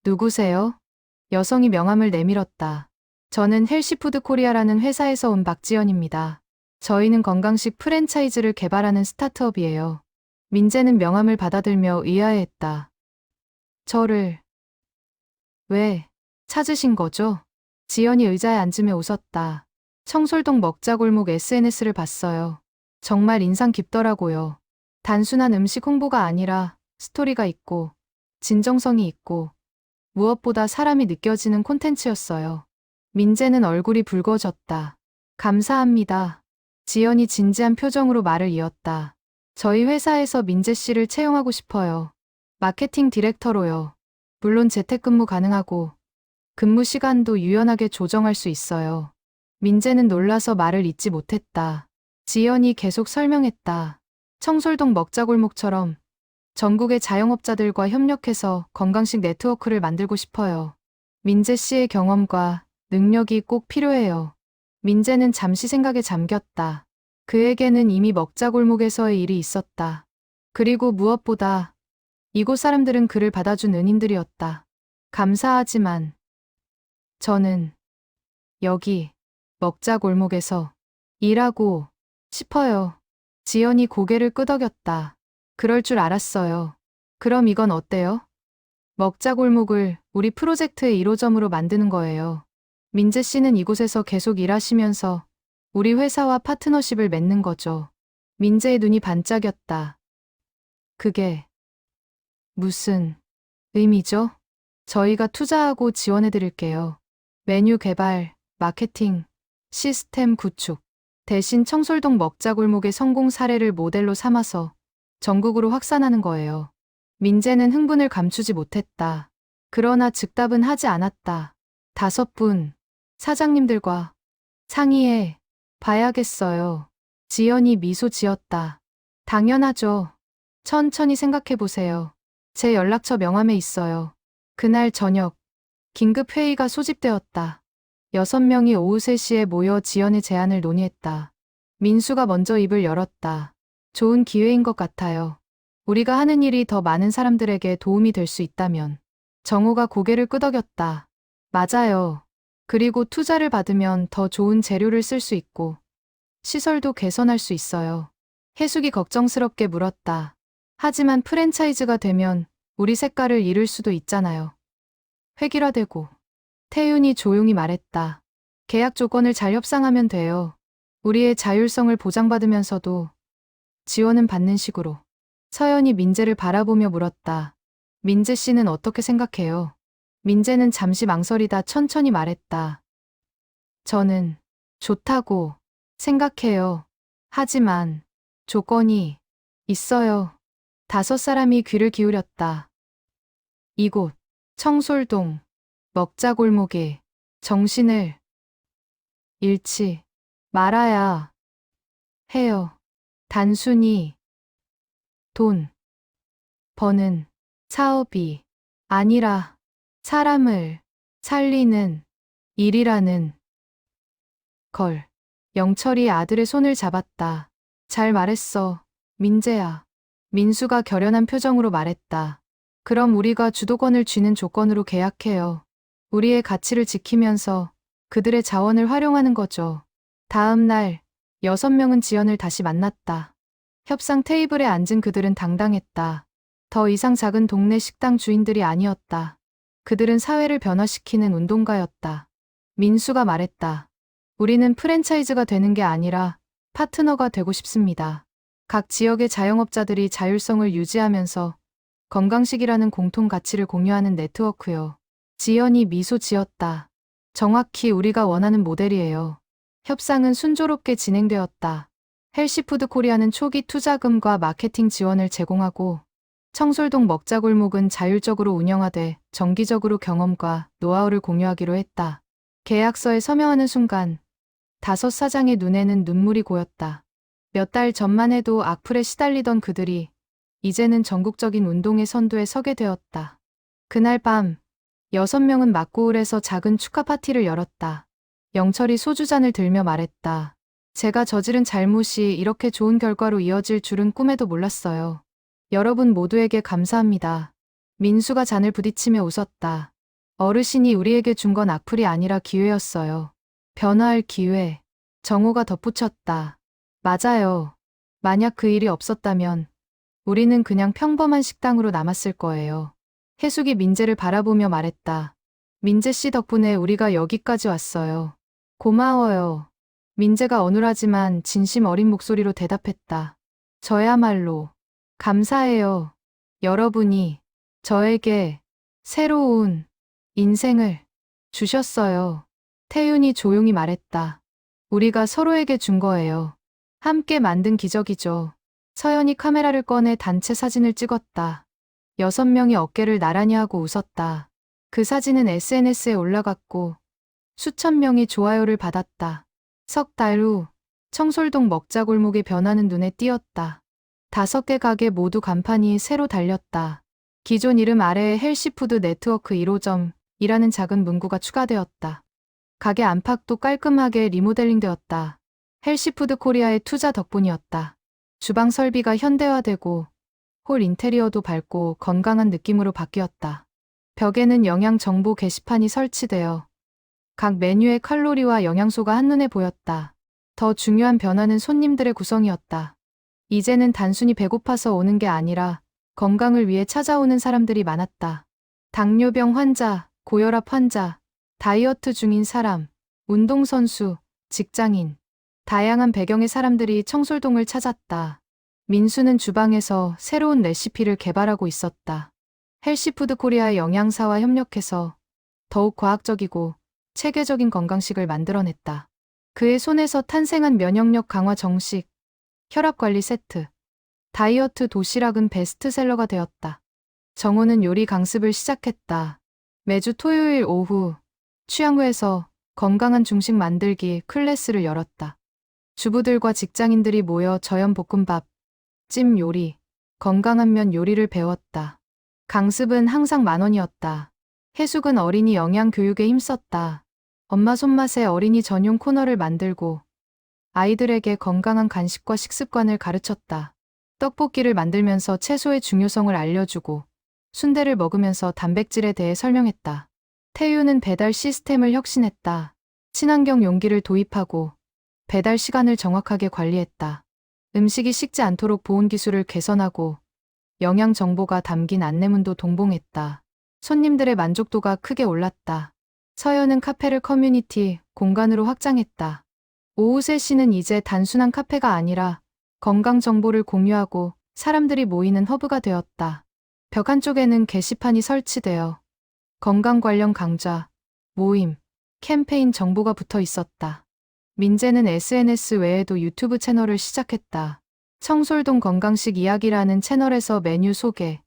누구세요? 여성이 명함을 내밀었다. 저는 헬시푸드 코리아라는 회사에서 온 박지연입니다. 저희는 건강식 프랜차이즈를 개발하는 스타트업이에요. 민재는 명함을 받아들며 의아해했다. 저를 왜 찾으신 거죠? 지연이 의자에 앉으며 웃었다. 청솔동 먹자골목 SNS를 봤어요. 정말 인상 깊더라고요. 단순한 음식 홍보가 아니라 스토리가 있고 진정성이 있고 무엇보다 사람이 느껴지는 콘텐츠였어요. 민재는 얼굴이 붉어졌다. 감사합니다. 지연이 진지한 표정으로 말을 이었다. 저희 회사에서 민재 씨를 채용하고 싶어요. 마케팅 디렉터로요. 물론 재택근무 가능하고 근무 시간도 유연하게 조정할 수 있어요. 민재는 놀라서 말을 잇지 못했다. 지연이 계속 설명했다. 청솔동 먹자골목처럼 전국의 자영업자들과 협력해서 건강식 네트워크를 만들고 싶어요. 민재 씨의 경험과 능력이 꼭 필요해요. 민재는 잠시 생각에 잠겼다. 그에게는 이미 먹자골목에서의 일이 있었다. 그리고 무엇보다 이곳 사람들은 그를 받아준 은인들이었다. 감사하지만 저는 여기 먹자골목에서 일하고 싶어요. 지연이 고개를 끄덕였다. 그럴 줄 알았어요. 그럼 이건 어때요? 먹자골목을 우리 프로젝트의 1호점으로 만드는 거예요. 민재 씨는 이곳에서 계속 일하시면서 우리 회사와 파트너십을 맺는 거죠. 민재의 눈이 반짝였다. 그게 무슨 의미죠? 저희가 투자하고 지원해 드릴게요. 메뉴 개발, 마케팅, 시스템 구축. 대신 청솔동 먹자골목의 성공 사례를 모델로 삼아서 전국으로 확산하는 거예요. 민재는 흥분을 감추지 못했다. 그러나 즉답은 하지 않았다. 5분, 사장님들과 상의해 봐야겠어요. 지연이 미소 지었다. 당연하죠. 천천히 생각해 보세요. 제 연락처 명함에 있어요. 그날 저녁, 긴급 회의가 소집되었다. 6명이 오후 3시에 모여 지연의 제안을 논의했다. 민수가 먼저 입을 열었다. 좋은 기회인 것 같아요. 우리가 하는 일이 더 많은 사람들에게 도움이 될 수 있다면. 정호가 고개를 끄덕였다. 맞아요. 그리고 투자를 받으면 더 좋은 재료를 쓸 수 있고 시설도 개선할 수 있어요. 혜숙이 걱정스럽게 물었다. 하지만 프랜차이즈가 되면 우리 색깔을 잃을 수도 있잖아요. 획일화되고. 태윤이 조용히 말했다. 계약 조건을 잘 협상하면 돼요. 우리의 자율성을 보장받으면서도 지원은 받는 식으로. 서연이 민재를 바라보며 물었다. 민재 씨는 어떻게 생각해요? 민재는 잠시 망설이다 천천히 말했다. 저는 좋다고 생각해요. 하지만 조건이 있어요. 5사람이 귀를 기울였다. 이곳 청솔동 먹자골목에 정신을 잃지 말아야 해요. 단순히 돈 버는 사업이 아니라 사람을 살리는 일이라는 걸. 영철이 아들의 손을 잡았다. 잘 말했어, 민재야. 민수가 결연한 표정으로 말했다. 그럼 우리가 주도권을 쥐는 조건으로 계약해요. 우리의 가치를 지키면서 그들의 자원을 활용하는 거죠. 다음 날 6명은 지연을 다시 만났다. 협상 테이블에 앉은 그들은 당당했다. 더 이상 작은 동네 식당 주인들이 아니었다. 그들은 사회를 변화시키는 운동가였다. 민수가 말했다. 우리는 프랜차이즈가 되는 게 아니라 파트너가 되고 싶습니다. 각 지역의 자영업자들이 자율성을 유지하면서 건강식이라는 공통 가치를 공유하는 네트워크요. 지연이 미소 지었다. 정확히 우리가 원하는 모델이에요. 협상은 순조롭게 진행되었다. 헬시푸드 코리아는 초기 투자금과 마케팅 지원을 제공하고 청솔동 먹자골목은 자율적으로 운영하되 정기적으로 경험과 노하우를 공유하기로 했다. 계약서에 서명하는 순간 5 사장의 눈에는 눈물이 고였다. 몇 달 전만 해도 악플에 시달리던 그들이 이제는 전국적인 운동의 선두에 서게 되었다. 그날 밤 6명은 막고울에서 작은 축하 파티를 열었다. 영철이 소주잔을 들며 말했다. 제가 저지른 잘못이 이렇게 좋은 결과로 이어질 줄은 꿈에도 몰랐어요. 여러분 모두에게 감사합니다. 민수가 잔을 부딪히며 웃었다. 어르신이 우리에게 준 건 악플이 아니라 기회였어요. 변화할 기회. 정호가 덧붙였다. 맞아요. 만약 그 일이 없었다면 우리는 그냥 평범한 식당으로 남았을 거예요. 혜숙이 민재를 바라보며 말했다. 민재 씨 덕분에 우리가 여기까지 왔어요. 고마워요. 민재가 어눌하지만 진심 어린 목소리로 대답했다. 저야말로 감사해요. 여러분이 저에게 새로운 인생을 주셨어요. 태윤이 조용히 말했다. 우리가 서로에게 준 거예요. 함께 만든 기적이죠. 서연이 카메라를 꺼내 단체 사진을 찍었다. 6명이 어깨를 나란히 하고 웃었다. 그 사진은 SNS에 올라갔고 수천 명이 좋아요를 받았다. 석 달 후 청솔동 먹자골목의 변화는 눈에 띄었다. 5개 가게 모두 간판이 새로 달렸다. 기존 이름 아래에 헬시푸드 네트워크 1호점이라는 작은 문구가 추가되었다. 가게 안팎도 깔끔하게 리모델링되었다. 헬시푸드 코리아의 투자 덕분이었다. 주방 설비가 현대화되고 홀 인테리어도 밝고 건강한 느낌으로 바뀌었다. 벽에는 영양 정보 게시판이 설치되어 각 메뉴의 칼로리와 영양소가 한눈에 보였다. 더 중요한 변화는 손님들의 구성이었다. 이제는 단순히 배고파서 오는 게 아니라 건강을 위해 찾아오는 사람들이 많았다. 당뇨병 환자, 고혈압 환자, 다이어트 중인 사람, 운동선수, 직장인, 다양한 배경의 사람들이 청솔동을 찾았다. 민수는 주방에서 새로운 레시피를 개발하고 있었다. 헬시푸드 코리아의 영양사와 협력해서 더욱 과학적이고 체계적인 건강식을 만들어냈다. 그의 손에서 탄생한 면역력 강화 정식, 혈압관리 세트, 다이어트 도시락은 베스트셀러가 되었다. 정호는 요리 강습을 시작했다. 매주 토요일 오후 취향구에서 건강한 중식 만들기 클래스를 열었다. 주부들과 직장인들이 모여 저염 볶음밥, 찜 요리, 건강한 면 요리를 배웠다. 강습은 항상 10,000원이었다. 해숙은 어린이 영양 교육에 힘썼다. 엄마 손맛의 어린이 전용 코너를 만들고 아이들에게 건강한 간식과 식습관을 가르쳤다. 떡볶이를 만들면서 채소의 중요성을 알려주고 순대를 먹으면서 단백질에 대해 설명했다. 태유는 배달 시스템을 혁신했다. 친환경 용기를 도입하고 배달 시간을 정확하게 관리했다. 음식이 식지 않도록 보온 기술을 개선하고 영양 정보가 담긴 안내문도 동봉했다. 손님들의 만족도가 크게 올랐다. 서연은 카페를 커뮤니티 공간으로 확장했다. 오후 3시는 이제 단순한 카페가 아니라 건강 정보를 공유하고 사람들이 모이는 허브가 되었다. 벽 한쪽에는 게시판이 설치되어 건강 관련 강좌, 모임, 캠페인 정보가 붙어 있었다. 민재는 SNS 외에도 유튜브 채널을 시작했다. 청솔동 건강식 이야기라는 채널에서 메뉴 소개,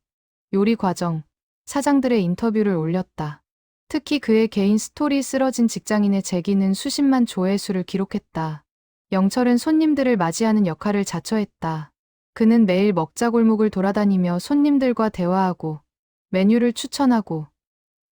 요리 과정, 사장들의 인터뷰를 올렸다. 특히 그의 개인 스토리 쓰러진 직장인의 재기는 수십만 조회수를 기록했다. 영철은 손님들을 맞이하는 역할을 자처했다. 그는 매일 먹자골목을 돌아다니며 손님들과 대화하고 메뉴를 추천하고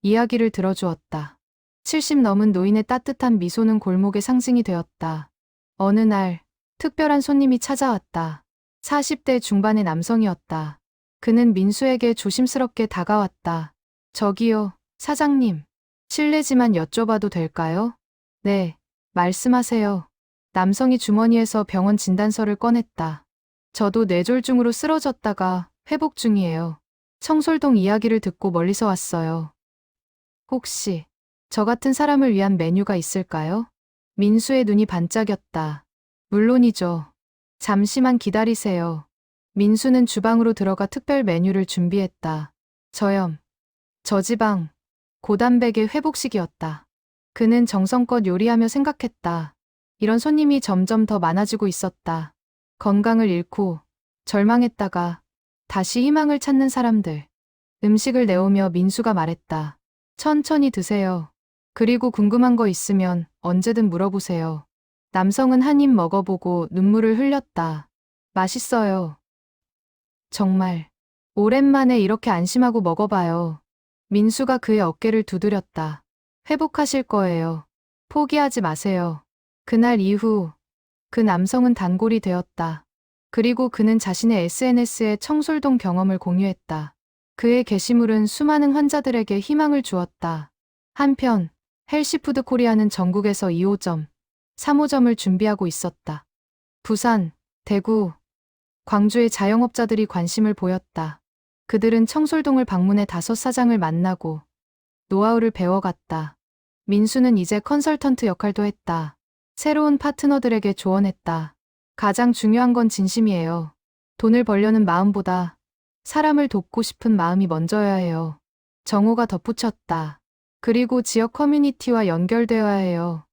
이야기를 들어주었다. 70 넘은 노인의 따뜻한 미소는 골목의 상징이 되었다. 어느 날 특별한 손님이 찾아왔다. 40대 중반의 남성이었다. 그는 민수에게 조심스럽게 다가왔다. 저기요, 사장님. 실례지만 여쭤봐도 될까요? 네, 말씀하세요. 남성이 주머니에서 병원 진단서를 꺼냈다. 저도 뇌졸중으로 쓰러졌다가 회복 중이에요. 청솔동 이야기를 듣고 멀리서 왔어요. 혹시 저 같은 사람을 위한 메뉴가 있을까요? 민수의 눈이 반짝였다. 물론이죠. 잠시만 기다리세요. 민수는 주방으로 들어가 특별 메뉴를 준비했다. 저염, 저지방, 고단백의 회복식이었다. 그는 정성껏 요리하며 생각했다. 이런 손님이 점점 더 많아지고 있었다. 건강을 잃고 절망했다가 다시 희망을 찾는 사람들. 음식을 내오며 민수가 말했다. 천천히 드세요. 그리고 궁금한 거 있으면 언제든 물어보세요. 남성은 한 입 먹어보고 눈물을 흘렸다. 맛있어요. 정말. 오랜만에 이렇게 안심하고 먹어봐요. 민수가 그의 어깨를 두드렸다. 회복하실 거예요. 포기하지 마세요. 그날 이후 그 남성은 단골이 되었다. 그리고 그는 자신의 SNS에 청솔동 경험을 공유했다. 그의 게시물은 수많은 환자들에게 희망을 주었다. 한편 헬시푸드 코리아는 전국에서 2호점, 3호점을 준비하고 있었다. 부산, 대구, 광주의 자영업자들이 관심을 보였다. 그들은 청솔동을 방문해 5사장을 만나고 노하우를 배워갔다. 민수는 이제 컨설턴트 역할도 했다. 새로운 파트너들에게 조언했다. 가장 중요한 건 진심이에요. 돈을 벌려는 마음보다 사람을 돕고 싶은 마음이 먼저여야 해요. 정호가 덧붙였다. 그리고 지역 커뮤니티와 연결되어야 해요.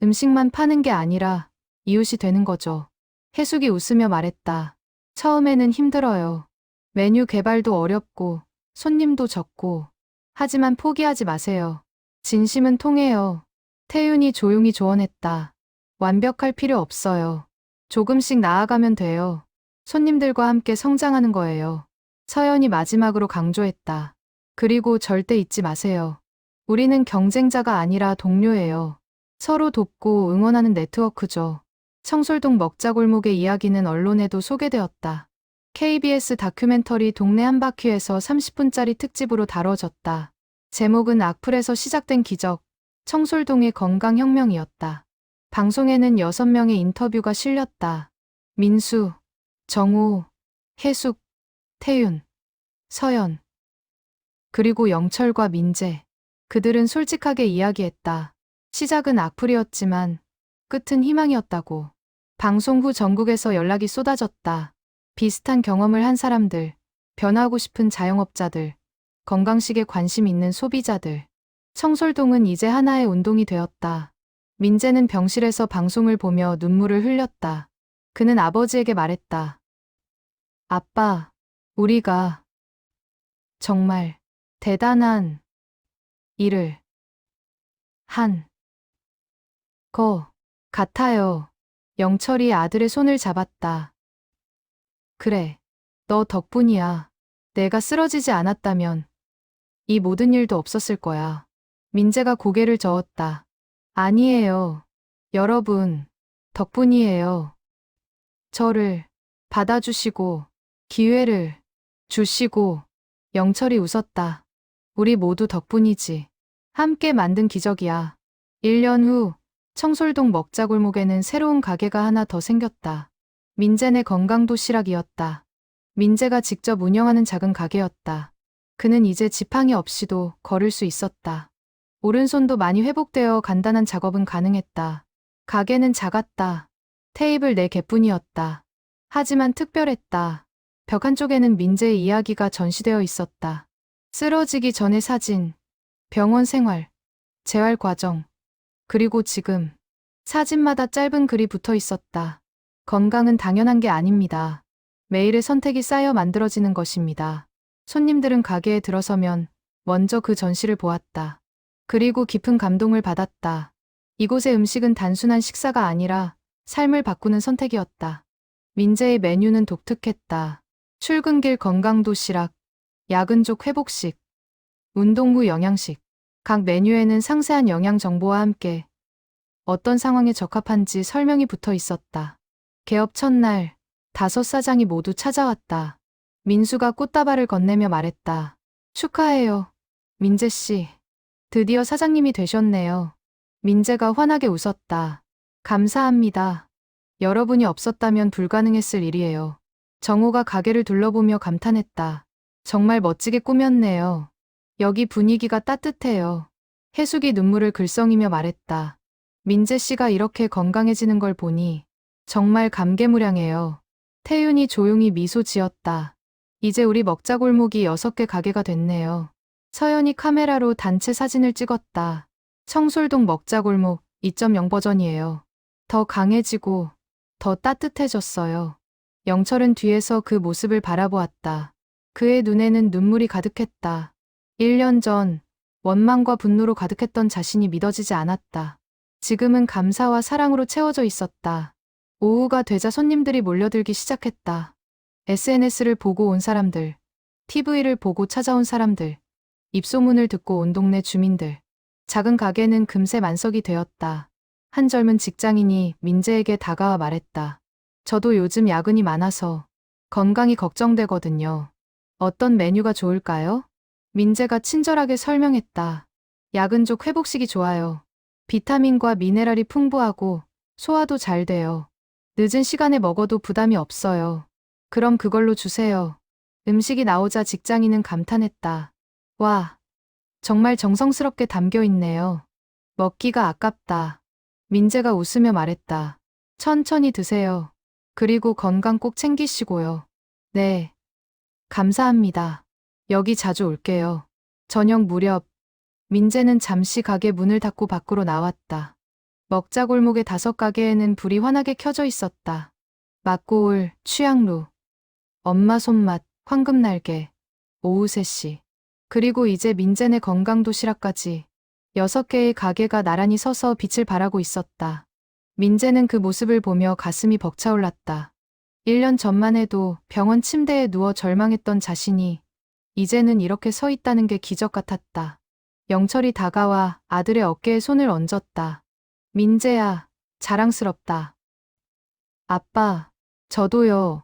음식만 파는 게 아니라 이웃이 되는 거죠. 해숙이 웃으며 말했다. 처음에는 힘들어요. 메뉴 개발도 어렵고, 손님도 적고. 하지만 포기하지 마세요. 진심은 통해요. 태윤이 조용히 조언했다. 완벽할 필요 없어요. 조금씩 나아가면 돼요. 손님들과 함께 성장하는 거예요. 서연이 마지막으로 강조했다. 그리고 절대 잊지 마세요. 우리는 경쟁자가 아니라 동료예요. 서로 돕고 응원하는 네트워크죠. 청솔동 먹자골목의 이야기는 언론에도 소개되었다. KBS 다큐멘터리 동네 한바퀴에서 30분짜리 특집으로 다뤄졌다. 제목은 악플에서 시작된 기적, 청솔동의 건강혁명이었다. 방송에는 6명의 인터뷰가 실렸다. 민수, 정우, 혜숙, 태윤, 서연, 그리고 영철과 민재. 그들은 솔직하게 이야기했다. 시작은 악플이었지만 끝은 희망이었다고. 방송 후 전국에서 연락이 쏟아졌다. 비슷한 경험을 한 사람들, 변화하고 싶은 자영업자들, 건강식에 관심 있는 소비자들. 청솔동은 이제 하나의 운동이 되었다. 민재는 병실에서 방송을 보며 눈물을 흘렸다. 그는 아버지에게 말했다. 아빠, 우리가 정말 대단한 일을 한 거 같아요. 영철이 아들의 손을 잡았다. 그래, 너 덕분이야. 내가 쓰러지지 않았다면 이 모든 일도 없었을 거야. 민재가 고개를 저었다. 아니에요. 여러분, 덕분이에요. 저를 받아주시고 기회를 주시고. 영철이 웃었다. 우리 모두 덕분이지. 함께 만든 기적이야. 1년 후 청솔동 먹자골목에는 새로운 가게가 하나 더 생겼다. 민재네 건강도시락이었다. 민재가 직접 운영하는 작은 가게였다. 그는 이제 지팡이 없이도 걸을 수 있었다. 오른손도 많이 회복되어 간단한 작업은 가능했다. 가게는 작았다. 테이블 4개뿐이었다. 하지만 특별했다. 벽 한쪽에는 민재의 이야기가 전시되어 있었다. 쓰러지기 전의 사진, 병원 생활, 재활 과정, 그리고 지금. 사진마다 짧은 글이 붙어 있었다. 건강은 당연한 게 아닙니다. 매일의 선택이 쌓여 만들어지는 것입니다. 손님들은 가게에 들어서면 먼저 그 전시를 보았다. 그리고 깊은 감동을 받았다. 이곳의 음식은 단순한 식사가 아니라 삶을 바꾸는 선택이었다. 민재의 메뉴는 독특했다. 출근길 건강도시락, 야근족 회복식, 운동 후 영양식. 각 메뉴에는 상세한 영양 정보와 함께 어떤 상황에 적합한지 설명이 붙어 있었다. 개업 첫날, 5사장이 모두 찾아왔다. 민수가 꽃다발을 건네며 말했다. 축하해요. 민재 씨. 드디어 사장님이 되셨네요. 민재가 환하게 웃었다. 감사합니다. 여러분이 없었다면 불가능했을 일이에요. 정호가 가게를 둘러보며 감탄했다. 정말 멋지게 꾸몄네요. 여기 분위기가 따뜻해요. 혜숙이 눈물을 글썽이며 말했다. 민재 씨가 이렇게 건강해지는 걸 보니 정말 감개무량해요. 태윤이 조용히 미소 지었다. 이제 우리 먹자골목이 6개 가게가 됐네요. 서연이 카메라로 단체 사진을 찍었다. 청솔동 먹자골목 2.0 버전이에요. 더 강해지고 더 따뜻해졌어요. 영철은 뒤에서 그 모습을 바라보았다. 그의 눈에는 눈물이 가득했다. 1년 전 원망과 분노로 가득했던 자신이 믿어지지 않았다. 지금은 감사와 사랑으로 채워져 있었다. 오후가 되자 손님들이 몰려들기 시작했다. SNS를 보고 온 사람들, TV를 보고 찾아온 사람들, 입소문을 듣고 온 동네 주민들. 작은 가게는 금세 만석이 되었다. 한 젊은 직장인이 민재에게 다가와 말했다. 저도 요즘 야근이 많아서 건강이 걱정되거든요. 어떤 메뉴가 좋을까요? 민재가 친절하게 설명했다. 야근족 회복식이 좋아요. 비타민과 미네랄이 풍부하고 소화도 잘 돼요. 늦은 시간에 먹어도 부담이 없어요. 그럼 그걸로 주세요. 음식이 나오자 직장인은 감탄했다. 와, 정말 정성스럽게 담겨 있네요. 먹기가 아깝다. 민재가 웃으며 말했다. 천천히 드세요. 그리고 건강 꼭 챙기시고요. 네. 감사합니다. 여기 자주 올게요. 저녁 무렵, 민재는 잠시 가게 문을 닫고 밖으로 나왔다. 먹자골목의 5가게에는 불이 환하게 켜져 있었다. 맛고울, 취향루, 엄마 손맛, 황금날개, 오후 3시. 그리고 이제 민재네 건강도시락까지 6개의 가게가 나란히 서서 빛을 발하고 있었다. 민재는 그 모습을 보며 가슴이 벅차올랐다. 1년 전만 해도 병원 침대에 누워 절망했던 자신이 이제는 이렇게 서 있다는 게 기적 같았다. 영철이 다가와 아들의 어깨에 손을 얹었다. 민재야, 자랑스럽다. 아빠, 저도요.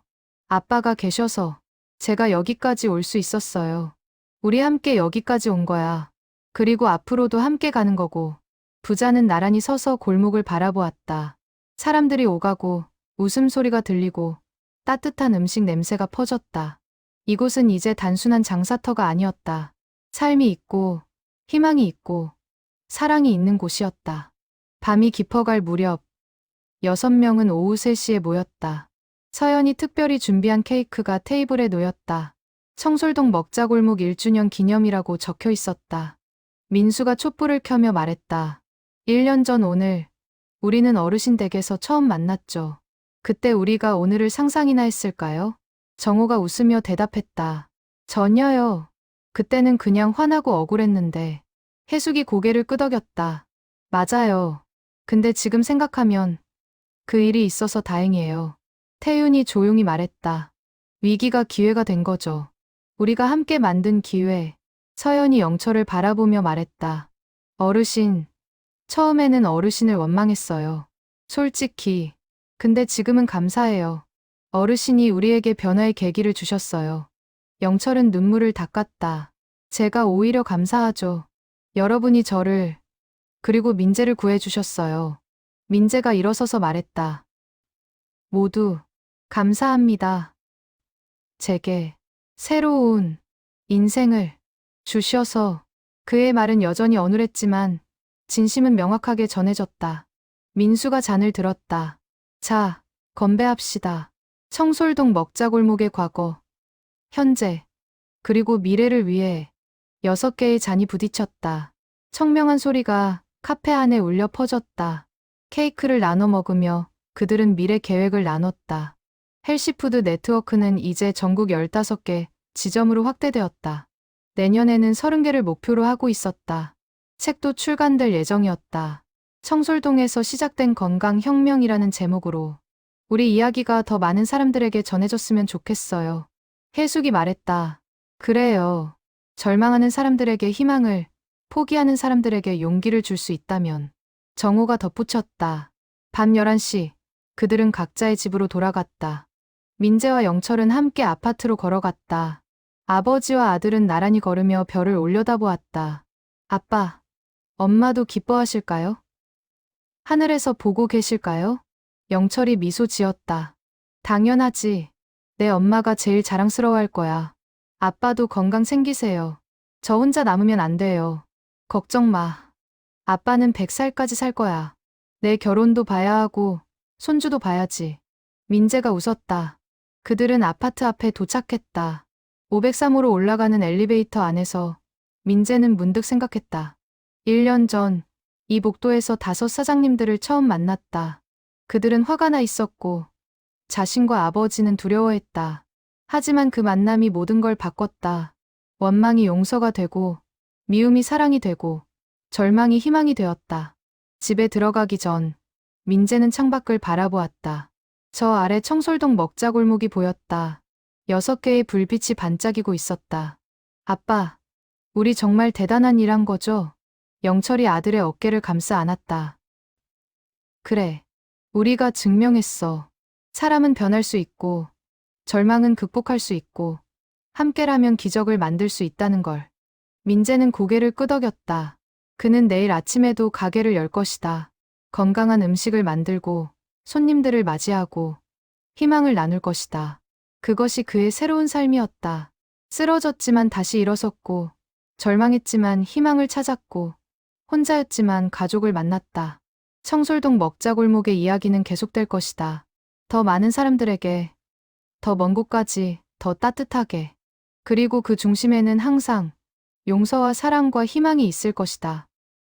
아빠가 계셔서 제가 여기까지 올 수 있었어요. 우리 함께 여기까지 온 거야. 그리고 앞으로도 함께 가는 거고. 부자는 나란히 서서 골목을 바라보았다. 사람들이 오가고 웃음소리가 들리고 따뜻한 음식 냄새가 퍼졌다. 이곳은 이제 단순한 장사터가 아니었다. 삶이 있고 희망이 있고 사랑이 있는 곳이었다. 밤이 깊어갈 무렵 6명은 오후 3시에 모였다. 서연이 특별히 준비한 케이크가 테이블에 놓였다. 청솔동 먹자골목 1주년 기념이라고 적혀 있었다. 민수가 촛불을 켜며 말했다. 1년 전 오늘 우리는 어르신 댁에서 처음 만났죠. 그때 우리가 오늘을 상상이나 했을까요? 정호가 웃으며 대답했다. 전혀요. 그때는 그냥 화나고 억울했는데. 혜숙이 고개를 끄덕였다. 맞아요. 근데 지금 생각하면 그 일이 있어서 다행이에요. 태윤이 조용히 말했다. 위기가 기회가 된 거죠. 우리가 함께 만든 기회. 서연이 영철을 바라보며 말했다. 어르신, 처음에는 어르신을 원망했어요. 솔직히. 근데 지금은 감사해요. 어르신이 우리에게 변화의 계기를 주셨어요. 영철은 눈물을 닦았다. 제가 오히려 감사하죠. 여러분이 저를, 그리고 민재를 구해주셨어요. 민재가 일어서서 말했다. 모두 감사합니다. 제게 새로운 인생을 주셔서. 그의 말은 여전히 어눌했지만 진심은 명확하게 전해졌다. 민수가 잔을 들었다. 자, 건배합시다. 청솔동 먹자골목의 과거, 현재, 그리고 미래를 위해 6개의 잔이 부딪혔다. 청명한 소리가 카페 안에 울려 퍼졌다. 케이크를 나눠 먹으며 그들은 미래 계획을 나눴다. 헬시푸드 네트워크는 이제 전국 15개 지점으로 확대되었다. 내년에는 30개를 목표로 하고 있었다. 책도 출간될 예정이었다. 청솔동에서 시작된 건강혁명이라는 제목으로 우리 이야기가 더 많은 사람들에게 전해졌으면 좋겠어요. 혜숙이 말했다. 그래요. 절망하는 사람들에게 희망을, 포기하는 사람들에게 용기를 줄 수 있다면. 정호가 덧붙였다. 밤 11시, 그들은 각자의 집으로 돌아갔다. 민재와 영철은 함께 아파트로 걸어갔다. 아버지와 아들은 나란히 걸으며 별을 올려다보았다. 아빠, 엄마도 기뻐하실까요? 하늘에서 보고 계실까요? 영철이 미소 지었다. 당연하지. 내 엄마가 제일 자랑스러워할 거야. 아빠도 건강 챙기세요. 저 혼자 남으면 안 돼요. 걱정 마. 아빠는 100살까지 살 거야. 내 결혼도 봐야 하고 손주도 봐야지. 민재가 웃었다. 그들은 아파트 앞에 도착했다. 503호로 올라가는 엘리베이터 안에서 민재는 문득 생각했다. 1년 전 이 복도에서 5 사장님들을 처음 만났다. 그들은 화가 나 있었고 자신과 아버지는 두려워했다. 하지만 그 만남이 모든 걸 바꿨다. 원망이 용서가 되고 미움이 사랑이 되고 절망이 희망이 되었다. 집에 들어가기 전 민재는 창밖을 바라보았다. 저 아래 청솔동 먹자골목이 보였다. 6개의 불빛이 반짝이고 있었다. 아빠, 우리 정말 대단한 일 한 거죠? 영철이 아들의 어깨를 감싸 안았다. 그래, 우리가 증명했어. 사람은 변할 수 있고, 절망은 극복할 수 있고, 함께라면 기적을 만들 수 있다는 걸. 민재는 고개를 끄덕였다. 그는 내일 아침에도 가게를 열 것이다. 건강한 음식을 만들고, 손님들을 맞이하고, 희망을 나눌 것이다. 그것이 그의 새로운 삶이었다. 쓰러졌지만 다시 일어섰고, 절망했지만 희망을 찾았고, 혼자였지만 가족을 만났다. 청솔동 먹자골목의 이야기는 계속될 것이다. 더 많은 사람들에게, 더 먼 곳까지, 더 따뜻하게. 그리고 그 중심에는 항상 용서와 사랑과 희망이 있을 것이다.